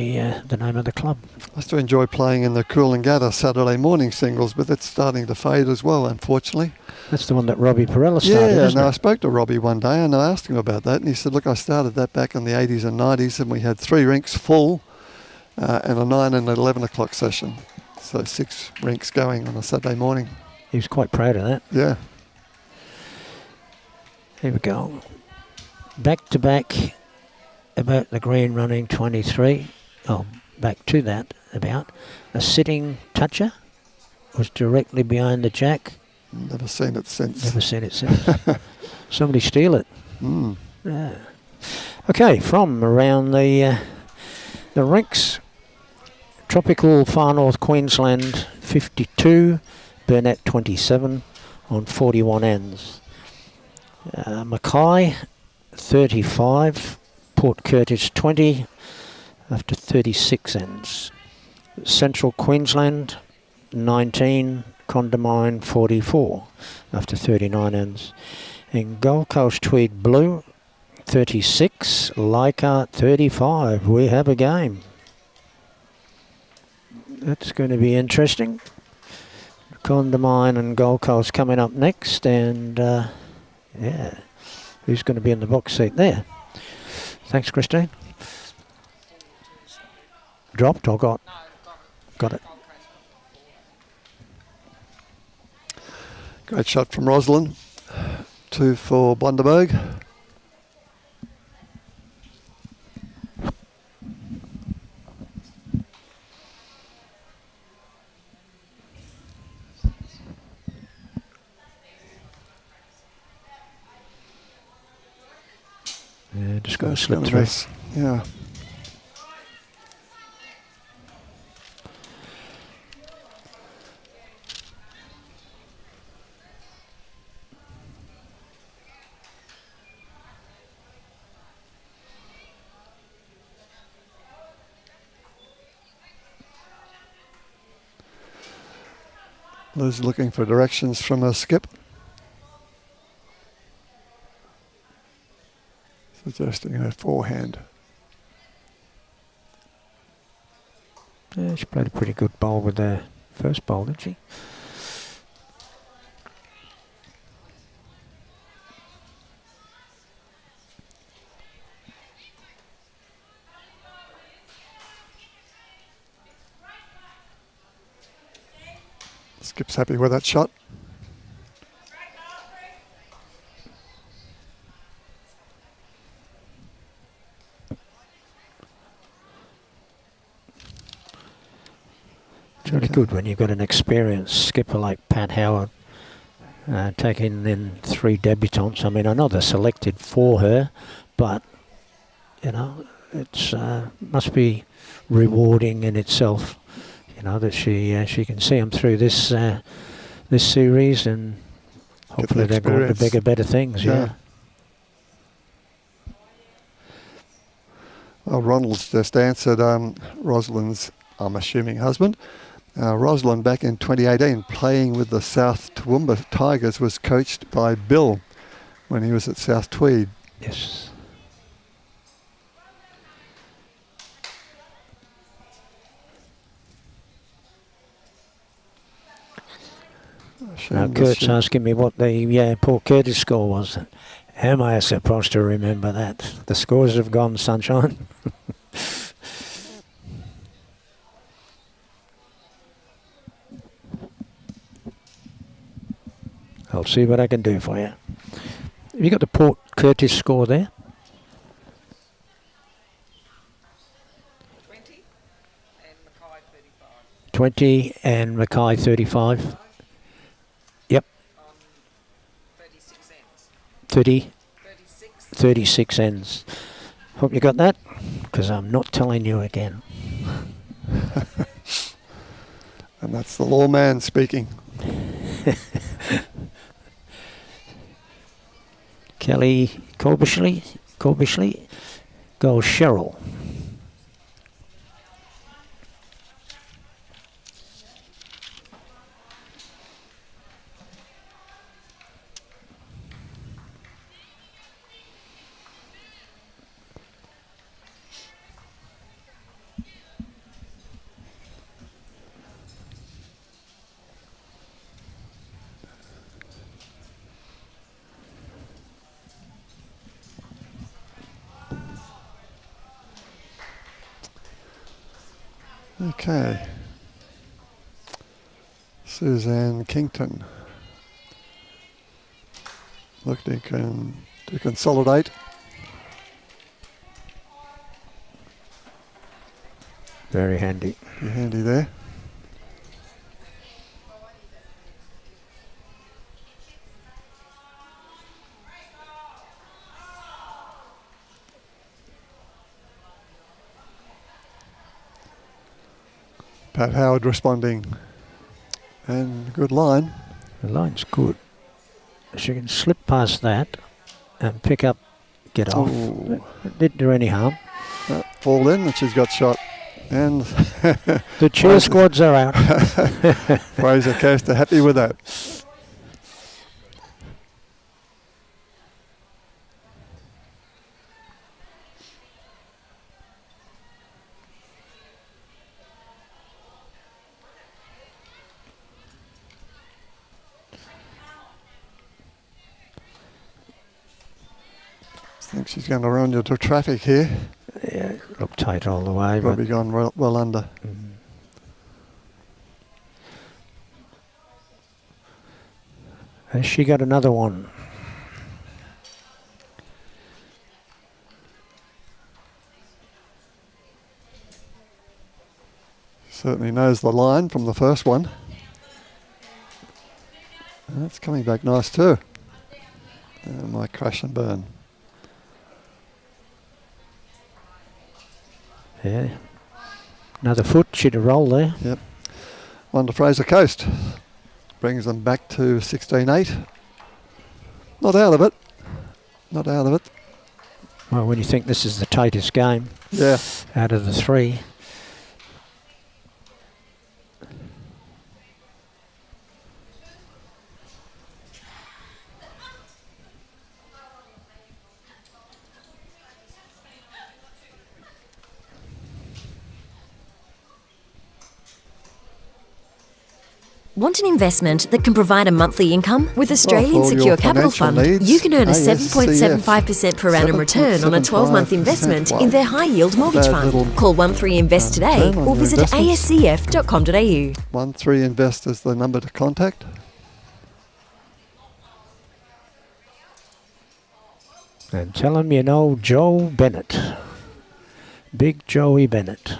name of the club. I used to enjoy playing in the Cool and Gather Saturday morning singles, but it's starting to fade as well, unfortunately. That's the one that Robbie Perella started, yeah, isn't no, it? I spoke to Robbie one day and I asked him about that, and he said, look, I started that back in the 80s and 90s, and we had 3 rinks full and a 9 and 11 o'clock session. So 6 rinks going on a Saturday morning. He was quite proud of that. Yeah. Here we go. Back to back about the green running 23. Oh, back to that about a sitting toucher was directly behind the jack. Never seen it since. Never seen it since. Somebody steal it. Mm. Yeah. Okay, from around the rinks, tropical far north Queensland 52, Burnett 27 on 41 ends. Mackay 35, Port Curtis 20 after 36 ends. Central Queensland 19, Condamine 44 after 39 ends. In Gold Coast Tweed Blue 36, Leichhardt 35. We have a game. That's going to be interesting. Condamine and Gold Coast coming up next, and yeah, who's going to be in the box seat there? Thanks, Christine. Dropped or got? Got it. Great shot from Roslyn. 2 for Bundaberg. Yeah, just got to slip Gonna through. miss. Yeah. Liz looking for directions from her skip. Suggesting her forehand. Yeah, she played a pretty good bowl with the first bowl, didn't she? Skip's happy with that shot. It's really good when you've got an experienced skipper like Pat Howard taking in 3 debutantes. I mean, I know they're selected for her, but you know, it's must be rewarding in itself. You know that she can see them through this this series, and hopefully they're going to bigger, better things. Yeah. Well, Ronald's just answered Roslyn's, I'm assuming, husband. Roslyn, back in 2018, playing with the South Toowoomba Tigers, was coached by Bill when he was at South Tweed. Yes. Now Kurt's asking me what the Port Curtis score was. Am I supposed to remember that? The scores have gone, sunshine. I'll see what I can do for you. Have you got the Port Curtis score there? 20 and Mackay 35. Yep. 36 ends. Hope you got that, because I'm not telling you again. And that's the lawman speaking. Kelly Corbishley goes Cherryl. Okay. Suzanne Kington. Looking to consolidate. Very handy. Be handy there. Pat Howard responding, and good line. The line's good. She can slip past that and pick up, get off. It didn't do any harm. Fall in, and she's got shot. And the cheer squads are out. Fraser Coaster happy with that. I think she's going to run into traffic here. Yeah, look tight all the way. Probably gone well under. Has she got another one? Certainly knows the line from the first one. And that's coming back nice too. Might crash and burn. Yeah. Another foot, she'd have rolled there. Yep. On to Fraser Coast. Brings them back to 16-8. Not out of it. Not out of it. Well, when you think this is the tightest game out of the 3. Want an investment that can provide a monthly income? With Australian Secure Capital Fund, you can earn a 7.75% per annum return on a 12-month investment in their high-yield mortgage fund. Call 13invest today or visit ascf.com.au. 13invest is the number to contact. And tell them you know Joe Bennett. Big Joey Bennett.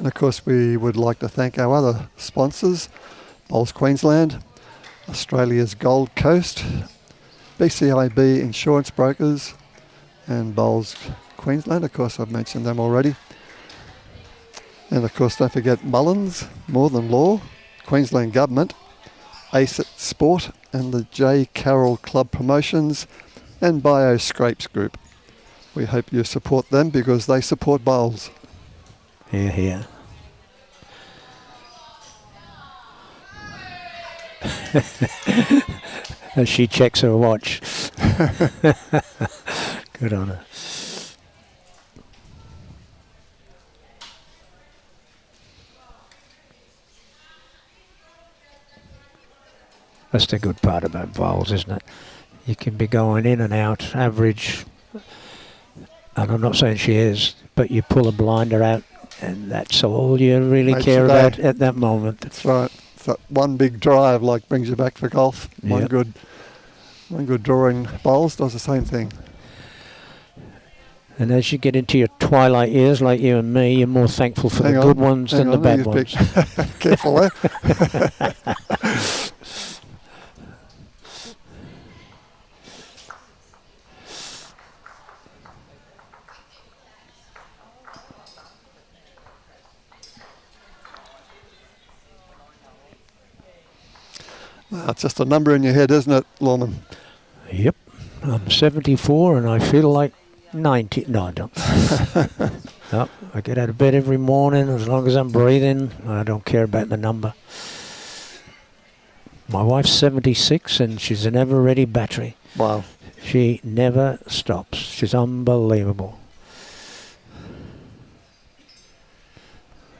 And of course we would like to thank our other sponsors, Bowls Queensland, Australia's Gold Coast, BCIB Insurance Brokers, and Bowls Queensland. Of course I've mentioned them already. And of course don't forget Mullins, More Than Law, Queensland Government, ACET Sport, and the J. Carroll Club Promotions, and Bio Scrapes Group. We hope you support them because they support bowls. Here, here. As she checks her watch. Good on her. That's the good part about bowls, isn't it? You can be going in and out, average, and I'm not saying she is, but you pull a blinder out and that's all you really care about at that moment. That's right. So one big drive like brings you back for golf. One good drawing bowls does the same thing. And as you get into your twilight years, like you and me, you're more thankful for the good ones than the bad ones. Careful there. Well, it's just a number in your head, isn't it, Lawman? Yep. I'm 74 and I feel like 90. No, I don't. No, I get out of bed every morning. As long as I'm breathing, I don't care about the number. My wife's 76 and she's an ever-ready battery. Wow. She never stops. She's unbelievable.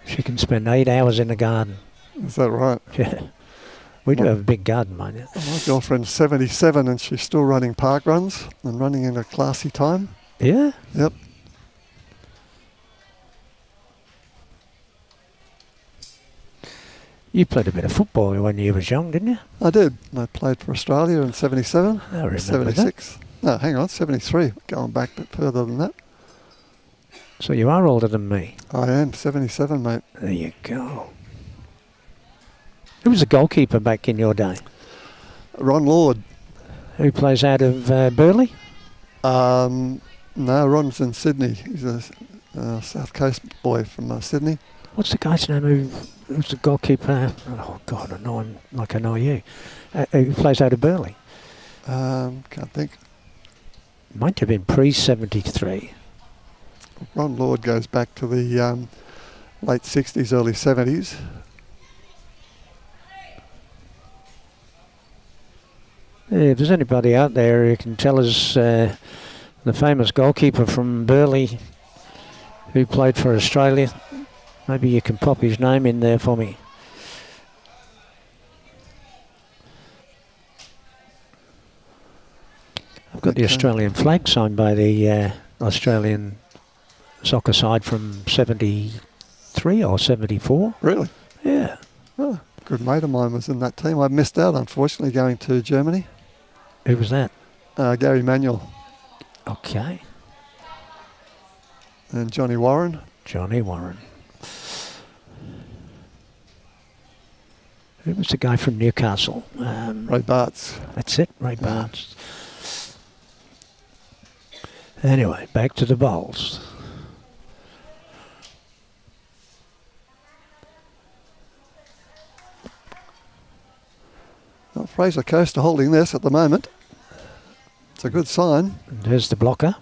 She can spend 8 hours in the garden. Is that right? Yeah. We do have a big garden, mind you. My girlfriend's 77 and she's still running park runs and running in a classy time. Yeah? Yep. You played a bit of football when you was young, didn't you? I did. I played for Australia in 77. I remember 76. That. No, hang on, 73. Going back a bit further than that. So you are older than me. I am, 77, mate. There you go. Who was the goalkeeper back in your day? Ron Lord. Who plays out of Burleigh? No, Ron's in Sydney. He's a South Coast boy from Sydney. What's the guy's name who's the goalkeeper? Oh, God, I know him like I know you. Who plays out of Burleigh? Can't think. Might have been pre-73. Ron Lord goes back to the late 60s, early 70s. If there's anybody out there who can tell us the famous goalkeeper from Burleigh who played for Australia, maybe you can pop his name in there for me. I've got the Australian flag signed by the Australian soccer side from 73 or 74. Really? Yeah. Oh, a good mate of mine was in that team. I missed out, unfortunately, going to Germany. Who was that? Gary Manuel. Okay. And Johnny Warren. Johnny Warren. Who was the guy from Newcastle? Ray Bartz. That's it, Ray Bartz. Anyway, back to the bowls. Well, Fraser Coast are holding this at the moment. It's a good sign. And there's the blocker.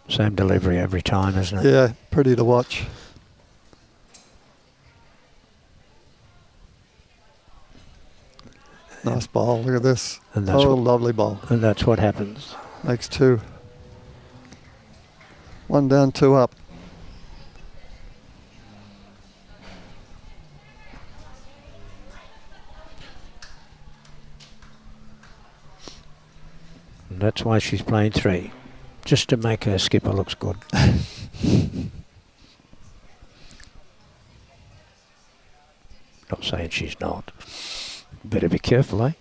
Same delivery every time, isn't it? Yeah, pretty to watch. Nice ball, look at this. And that's lovely ball. And that's what happens. Makes two. One down, two up. that's why she's playing 3. Just to make her skipper looks good. Not saying she's not. Better be careful, eh?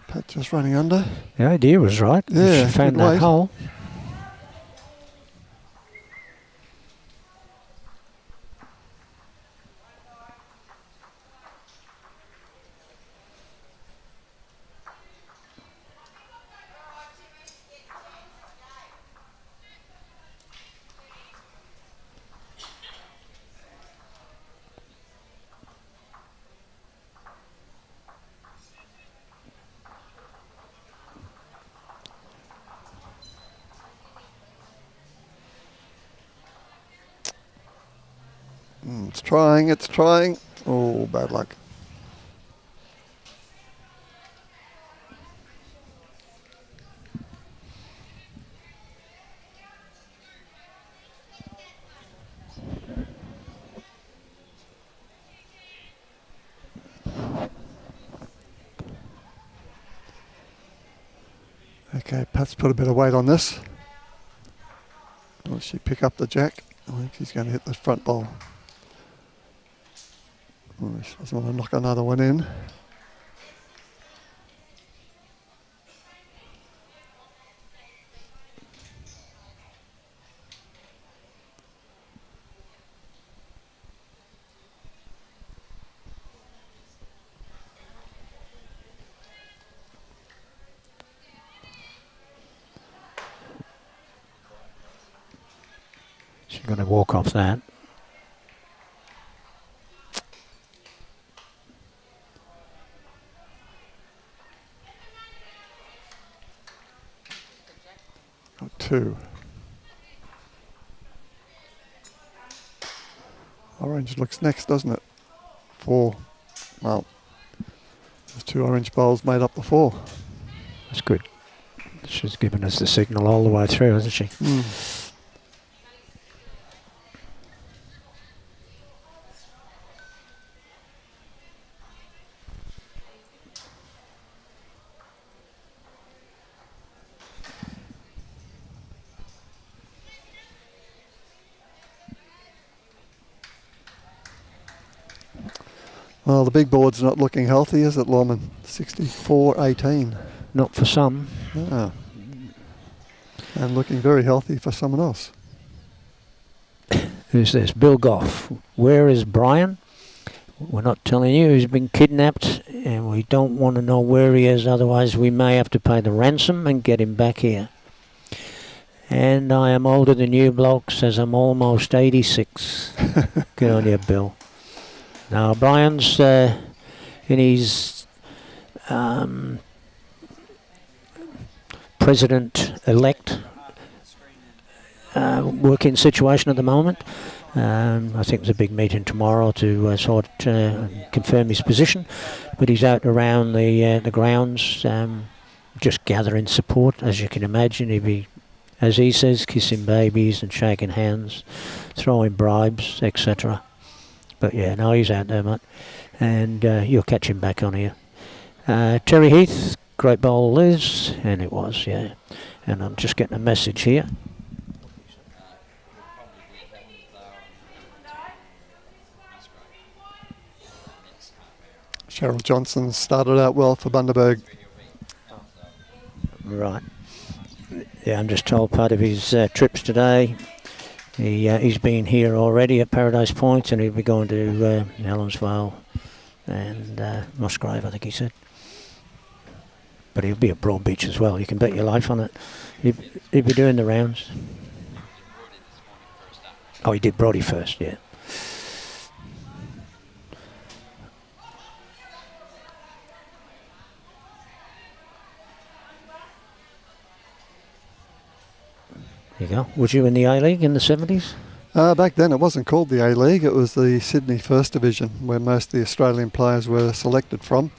Pat just running under. The idea was right. Yeah, she found good that weight. hole. It's trying. Oh, bad luck. Okay, Pat's put a bit of weight on this. Will she pick up the jack? I think she's going to hit the front bowl. Oh, she doesn't want to knock another one in. She's going to walk off that. Got 2. Orange looks next, doesn't it? 4. Well, there's 2 orange bowls made up the 4. That's good. She's given us the signal all the way through, hasn't she? Well, the big board's not looking healthy, is it, Lorman? 64-18. Not for some. No. And looking very healthy for someone else. Who's this? Bill Goff. Where is Brian? We're not telling you. He's been kidnapped and we don't want to know where he is, otherwise we may have to pay the ransom and get him back here. And I am older than you blokes, as I'm almost 86. Good on you, Bill. Now, Brian's in his president-elect working situation at the moment. I think there's a big meeting tomorrow to confirm his position, but he's out around the grounds just gathering support. As you can imagine, he'd be, as he says, kissing babies and shaking hands, throwing bribes, etc. But yeah, no, he's out there, mate. And you'll catch him back on here. Terry Heath, great bowl Liz, and it was, yeah. And I'm just getting a message here. Cherryl Johnston started out well for Bundaberg. Right. Yeah, I'm just told part of his trips today. He's been here already at Paradise Point, and he'll be going to Helensvale and Musgrave, I think he said. But he'll be at Broadbeach as well. You can bet your life on it. He'll be doing the rounds. Oh, he did Brodie first, yeah. There you go. Was you in the A-League in the 70s? Back then it wasn't called the A-League, it was the Sydney First Division, where most of the Australian players were selected from.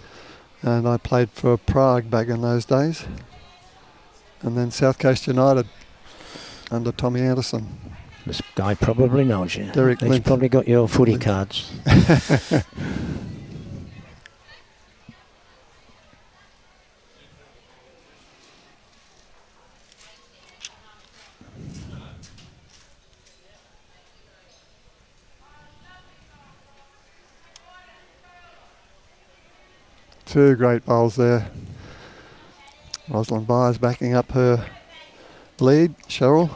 And I played for Prague back in those days. And then South Coast United under Tommy Anderson. This guy probably knows you. Derek He's Lynch. probably got your footy cards. Two great bowls there. Roslyn Byers backing up her lead. Cherryl.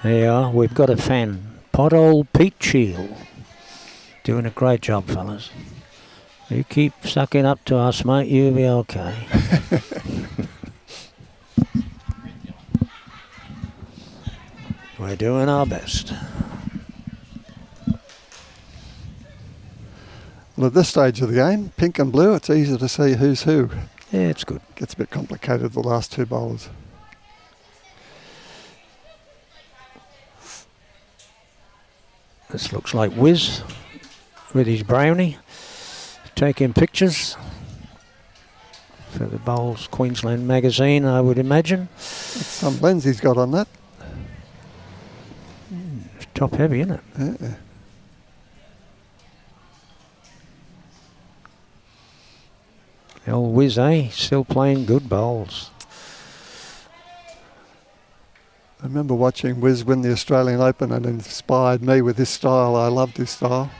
There you are. We've got a fan. Pot old Pete Shield. Doing a great job, fellas. You keep sucking up to us, mate. You'll be okay. We're doing our best. Well, at this stage of the game, pink and blue, it's easy to see who's who. Yeah, it's good. Gets a bit complicated, the last two bowlers. This looks like Wiz with his brownie, taking pictures for the Bowls Queensland magazine, I would imagine. That's some lens he's got on that. It's top heavy, isn't it? Yeah. The old Wiz, eh? Still playing good bowls. I remember watching Wiz win the Australian Open and it inspired me with his style. I loved his style.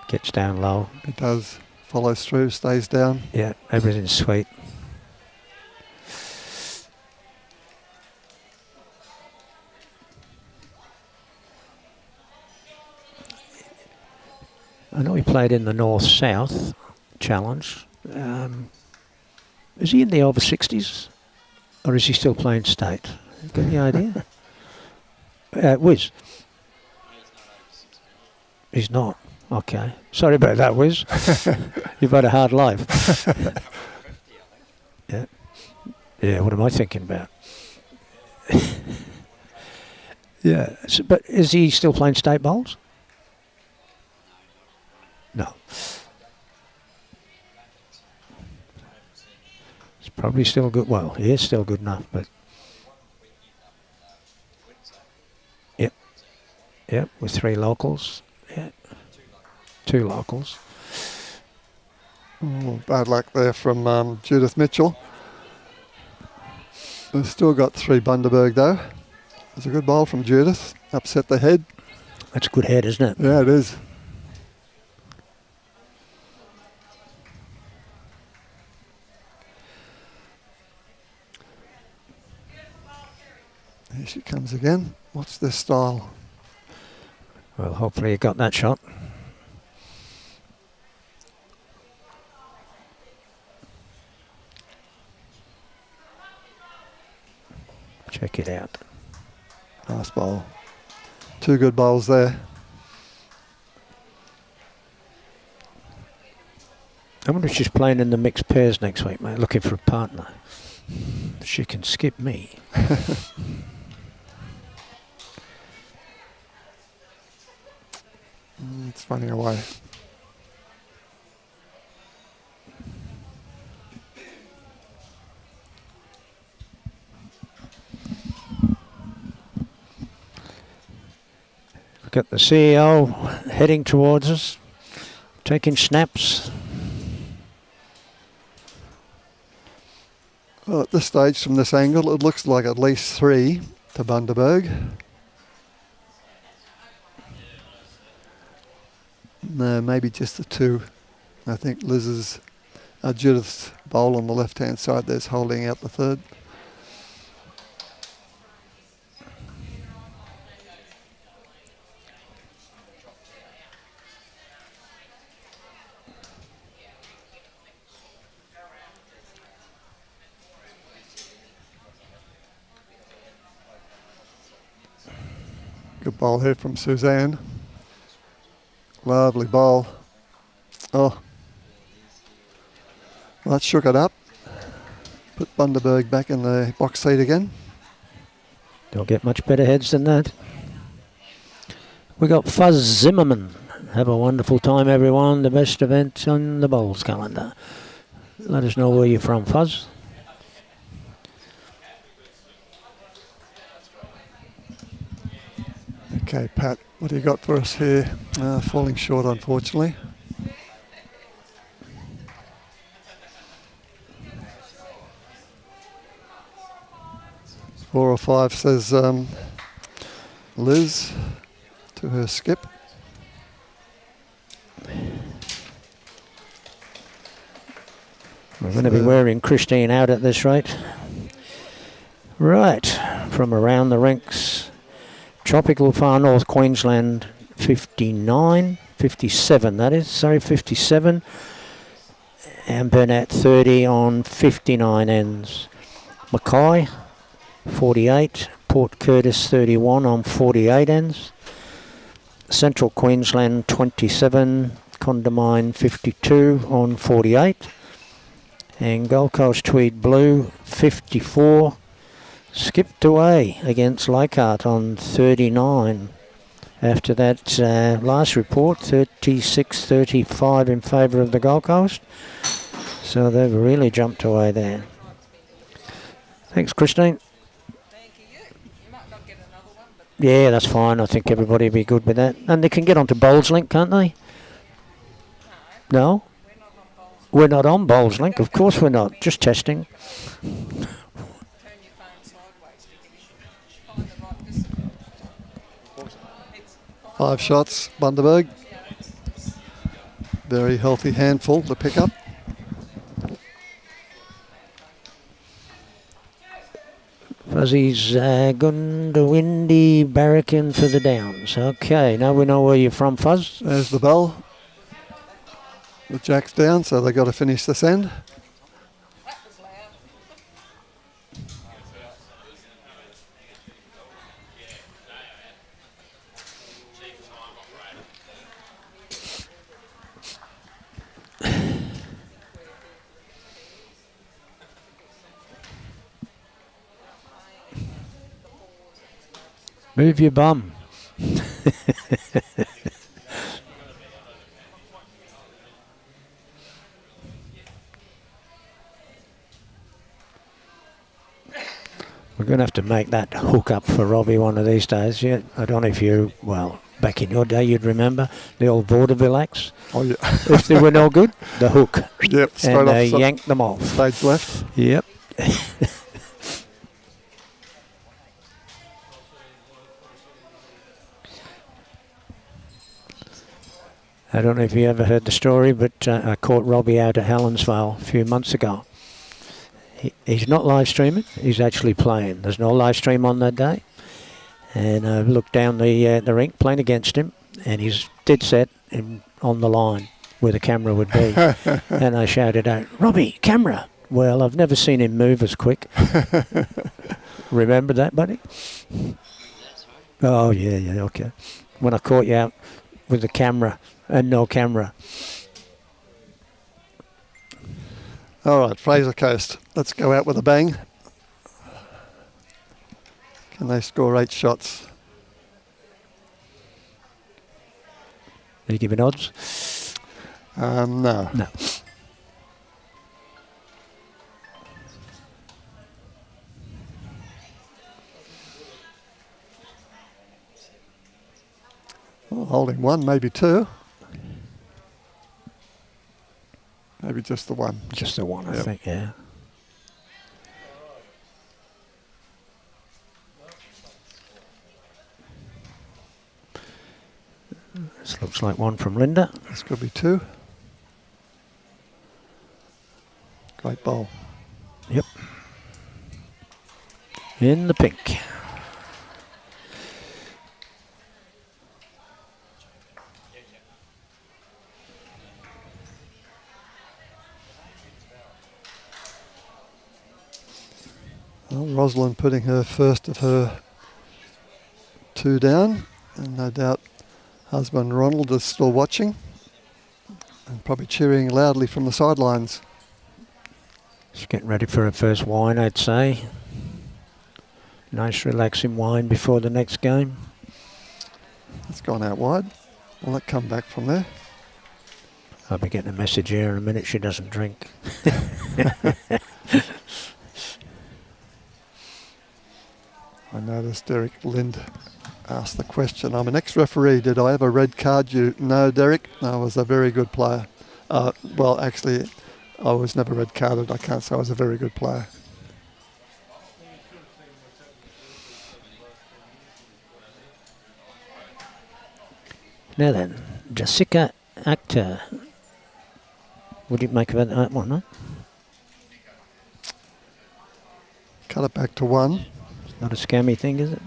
Gets down low. He does. Follows through, stays down. Yeah, everything's sweet. I know he played in the North-South Challenge. Is he in the over 60s? Or is he still playing state? Got any idea? Wiz? He's not. Okay. Sorry about that, Wiz. You've had a hard life. Yeah. Yeah, what am I thinking about? Yeah. So, but is he still playing state bowls? No. It's probably still good. Well, he is still good enough, but... Yep. Yep, with 3 locals. Yeah. 2 locals. Oh, bad luck there from Judith Mitchell. We've still got 3 Bundaberg though. It's a good bowl from Judith. Upset the head. That's a good head, isn't it? Yeah, it is. Here she comes again. What's this style? Well, hopefully you got that shot. Check it out. Nice bowl. 2 good bowls there. I wonder if she's playing in the mixed pairs next week, mate, looking for a partner. She can skip me. It's running away. We've got the CEO heading towards us, taking snaps. Well, at this stage, from this angle, it looks like at least 3 to Bundaberg. No, maybe just the 2. I think Liz's, Judith's bowl on the left-hand side there's holding out the 3rd. Good bowl here from Suzanne. Lovely bowl. Oh, well, that shook it up. Put Bundaberg back in the box seat again. Don't get much better heads than that. We got Fuzz Zimmerman. Have a wonderful time, everyone. The best event on the bowls calendar. Let us know where you're from, Fuzz. Okay, Pat, what do you got for us here? Falling short, unfortunately. Four or five, says Liz to her skip. We're going to be wearing Christine out at this rate. Right, from around the rinks. Tropical Far North Queensland 57 that is, 57. And Burnett 30 on 59 ends. Mackay 48, Port Curtis 31 on 48 ends. Central Queensland 27, Condamine 52 on 48. And Gold Coast Tweed Blue 54. Skipped away against Leichhardt on 39. After that last report, 36-35 in favour of the Gold Coast. So they've really jumped away there. Thanks, Christine. Thank you. You might not get another one, but Yeah, that's fine. I think everybody will be good with that. And they can get onto Bowls Link, can't they? No? we're not on bowls. We're not on Bowls Link. Of course we're not. Just testing. Turn your phone sideways to find the right distance. It's 5 shots, Bundaberg. Very healthy handful to pick up. Fuzzy's Gundawindi barracking for the downs. Okay, now we know where you're from, Fuzz. There's the bell. The jack's down, so they've got to finish this end. that was loud. Move your bum. We're going to have to make that hook up for Robbie one of these days. Yeah, I don't know if you, well, back in your day you'd remember the old vaudeville acts. Oh yeah. If they were no good, the hook. Yep, straight and off they yanked them off. stage left. Yep. I don't know if you ever heard the story, but I caught Robbie out at Helensvale a few months ago. He's not live streaming, he's actually playing. There's no live stream on that day. And I looked down the rink playing against him, and he's dead set on the line where the camera would be. And I shouted out, "Robbie, camera!" Well, I've never seen him move as quick. Remember that, buddy? Oh, yeah, okay. When I caught you out with the camera and no camera. All right, Fraser Coast. Let's go out with a bang. Can they score 8 shots? Are you giving odds? No. No. Well, holding 1, maybe 2. Maybe just the 1. Just the one, I Yep. think, yeah. This looks like one from Lynda. This could be 2. Great bowl. Yep. In the pink. Well, Roslyn putting her first of her 2 down. And no doubt husband Ronald is still watching and probably cheering loudly from the sidelines. She's getting ready for her first wine, I'd say. Nice relaxing wine before the next game. It's gone out wide. Will it come back from there? I'll be getting a message here in a minute. She doesn't drink. I noticed Derek Lynda asked the question, I'm an ex-referee, did I ever red card you? No, Derek, I was a very good player. Well, actually, I was never red carded. I can't say I was a very good player. Now then, Jessica Actor. What do you make about that one, huh? Cut it back to 1. Not a scammy thing, is it?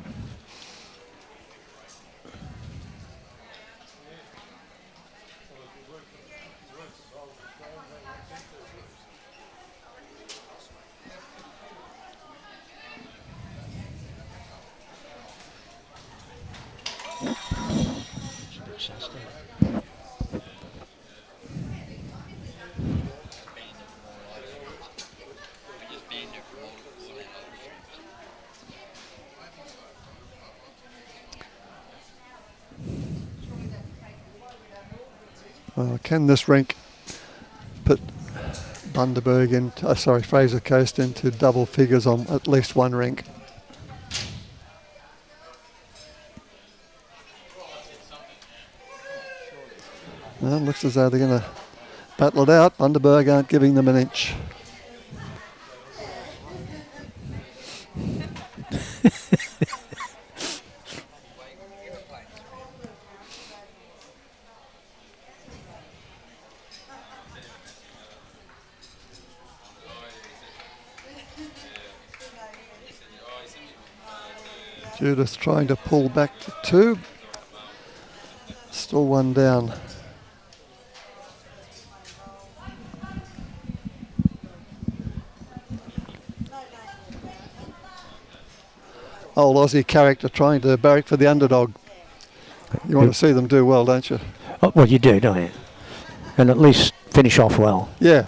Can this rink put Bundaberg into, Fraser Coast into double figures on at least one rink? Well, it looks as though they're going to battle it out. Bundaberg aren't giving them an inch. Judith trying to pull back to 2. Still 1 down. Old Aussie character trying to barrack for the underdog. You want to see them do well, don't you? Oh, well, you do, don't you? And at least finish off well. Yeah.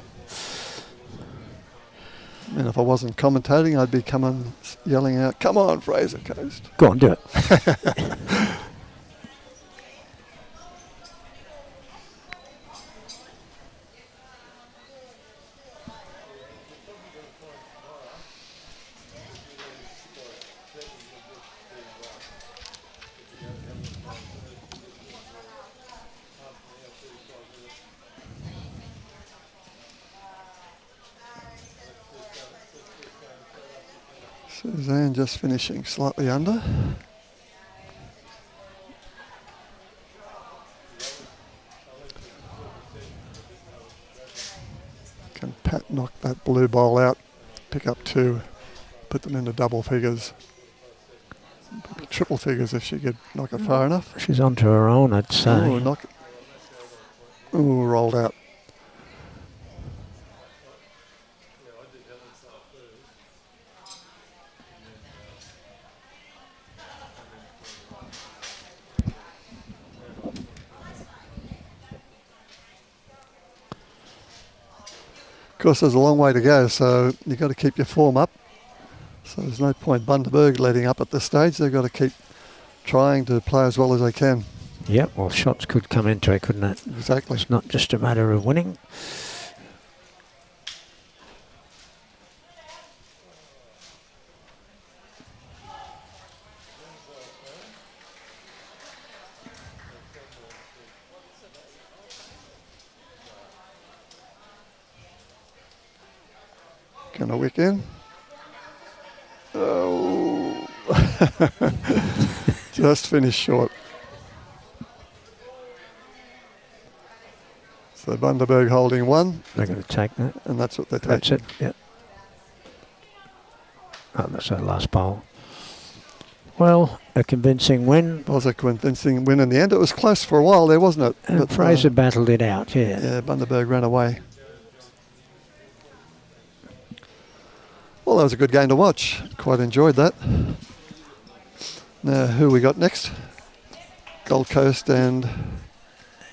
And if I wasn't commentating, I'd be coming yelling out, come on, Fraser Coast. Go on, do it. Suzanne just finishing slightly under. Can Pat knock that blue ball out, pick up 2, put them into double figures. Triple figures if she could knock it far enough. She's onto her own, I'd say. Ooh, knock it. Ooh, rolled out. Of course, there's a long way to go, so you've got to keep your form up. So there's no point Bundaberg letting up at this stage. They've got to keep trying to play as well as they can. Yep, well, shots could come into it, couldn't it? Exactly. It's not just a matter of winning. Can I wick in? Oh. Just finished short. So Bundaberg holding 1. They're going to take that. And that's what they're taking. That's it, yeah. Oh, that's our last bowl. Well, a convincing win. It was a convincing win in the end. It was close for a while there, wasn't it? And but, Fraser battled it out, yeah. Yeah, Bundaberg ran away. Well, that was a good game to watch. Quite enjoyed that. Now, who we got next? Gold Coast and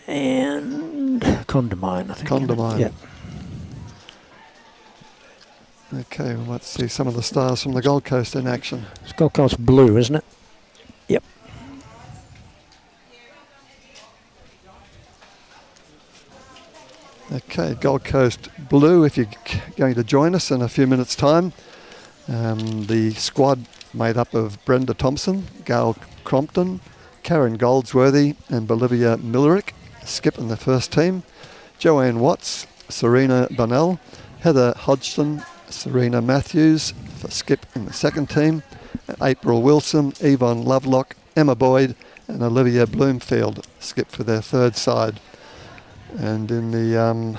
Condamine, I think. Condamine. Yep. Okay, we might see some of the stars from the Gold Coast in action. It's Gold Coast blue, isn't it? Yep. Okay, Gold Coast blue, if you're going to join us in a few minutes' time. The squad made up of Brenda Thompson, Gail Crompton, Karen Goldsworthy and Bolivia Millerick, skip in the first team. Joanne Watts, Serena Bunnell, Heather Hodgson, Serena Matthews for skip in the second team. April Wilson, Yvonne Lovelock, Emma Boyd and Olivia Bloomfield skip for their third side. And in the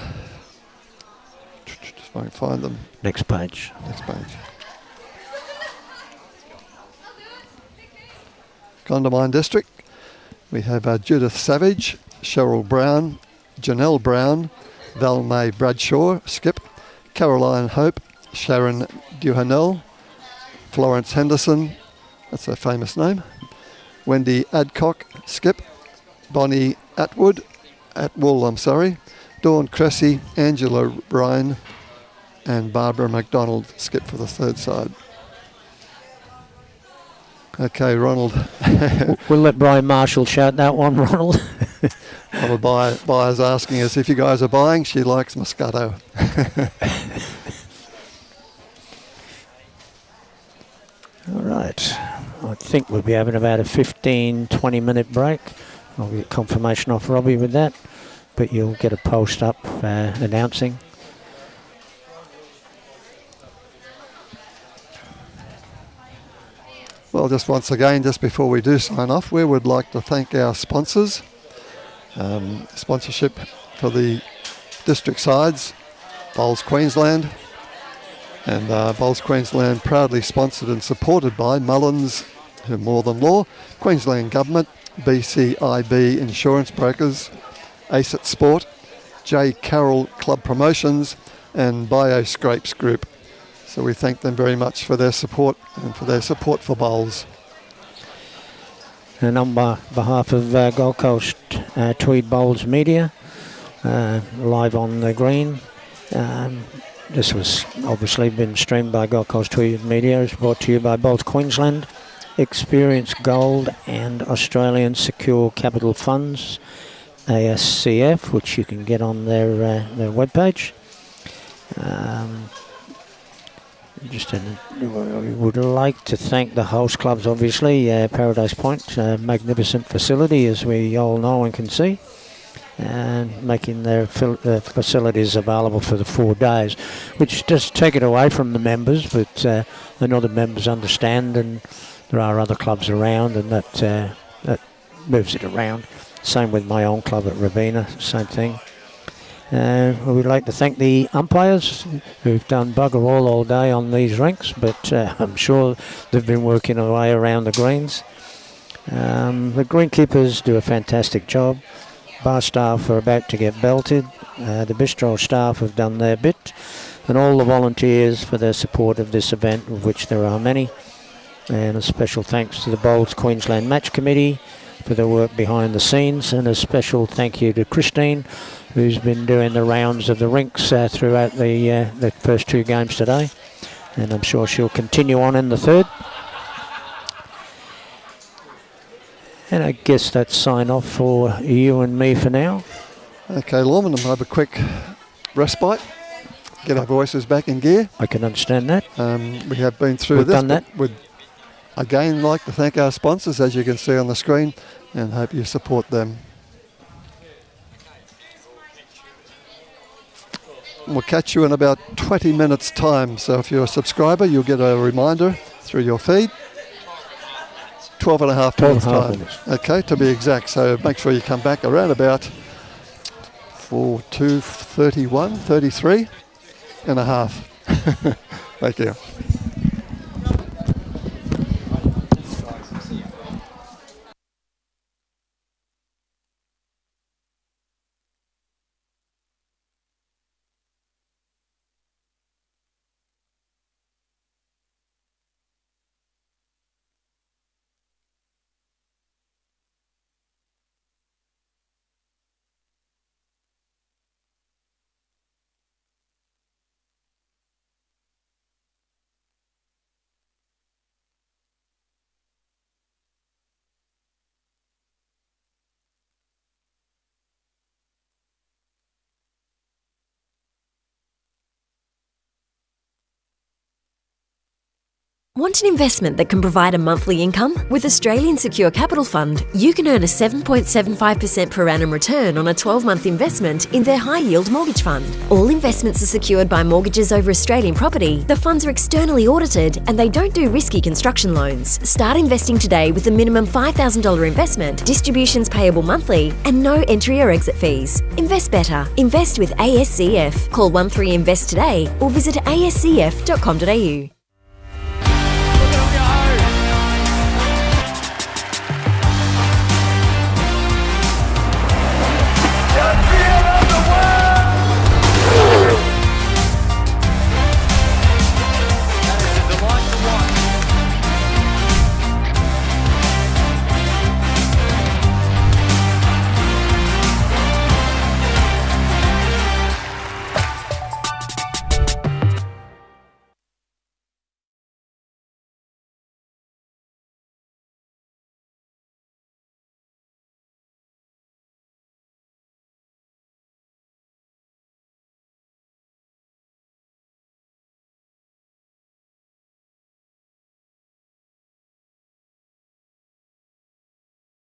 just won't find them. Next page. Next page. Condamine District, we have Judith Savage, Cheryl Brown, Janelle Brown, Val May Bradshaw, skip, Caroline Hope, Sharon Duhanel, Florence Henderson, that's a famous name, Wendy Adcock, skip, Bonnie Atwood, Dawn Cressy, Angela Ryan and Barbara McDonald skip for the third side. Okay, Ronald. We'll let Brian Marshall shout that one, Ronald. Byers asking us if you guys are buying. She likes Moscato. All right. I think we'll be having about a 15-20 minute break. I'll get confirmation off Robbie with that, but you'll get a post up announcing. Well, just once again, just before we do sign off, we would like to thank our sponsors. Sponsorship for the district sides, Bowls Queensland. And Bowls Queensland proudly sponsored and supported by Mullins, who More Than Law, Queensland Government, BCIB Insurance Brokers, ACET Sport, J. Carroll Club Promotions and Bioscrapes Group. So we thank them very much for their support and for their support for bowls. And on behalf of Gold Coast Tweed Bowls Media, live on the green, this was obviously been streamed by Gold Coast Tweed Media. It's brought to you by Bowls Queensland, Experience Gold and Australian Secure Capital Funds, ASCF, which you can get on their webpage. We would like to thank the host clubs, obviously, Paradise Point, magnificent facility as we all know and can see, and making their facilities available for the 4 days, which does take it away from the members, but I know the members understand, and there are other clubs around, and that moves it around. Same with my own club at Rabina, same thing. We'd like to thank the umpires who've done bugger all day on these rinks, but I'm sure they've been working away around the greens. The greenkeepers do a fantastic job. Bar staff are about to get belted. The bistro staff have done their bit, and all the volunteers for their support of this event, of which there are many. And a special thanks to the Bowls Queensland Match Committee for their work behind the scenes, and a special thank you to Christine, who's been doing the rounds of the rinks throughout the first 2 games today, and I'm sure she'll continue on in the third. And I guess that's sign off for you and me for now. Okay, Lorman, we'll have a quick respite, get our voices back in gear. I can understand that. We have been through We've this. done that. We'd again like to thank our sponsors, as you can see on the screen, and hope you support them. We'll catch you in about 20 minutes time, so if you're a subscriber you'll get a reminder through your feed. 12 and a half minutes time. Okay, to be exact, so make sure you come back around about 2:31, 33 and a half. Thank you. Want an investment that can provide a monthly income? With Australian Secure Capital Fund, you can earn a 7.75% per annum return on a 12-month investment in their high-yield mortgage fund. All investments are secured by mortgages over Australian property. The funds are externally audited and they don't do risky construction loans. Start investing today with a minimum $5,000 investment, distributions payable monthly, and no entry or exit fees. Invest better. Invest with ASCF. Call 13invest today or visit ascf.com.au.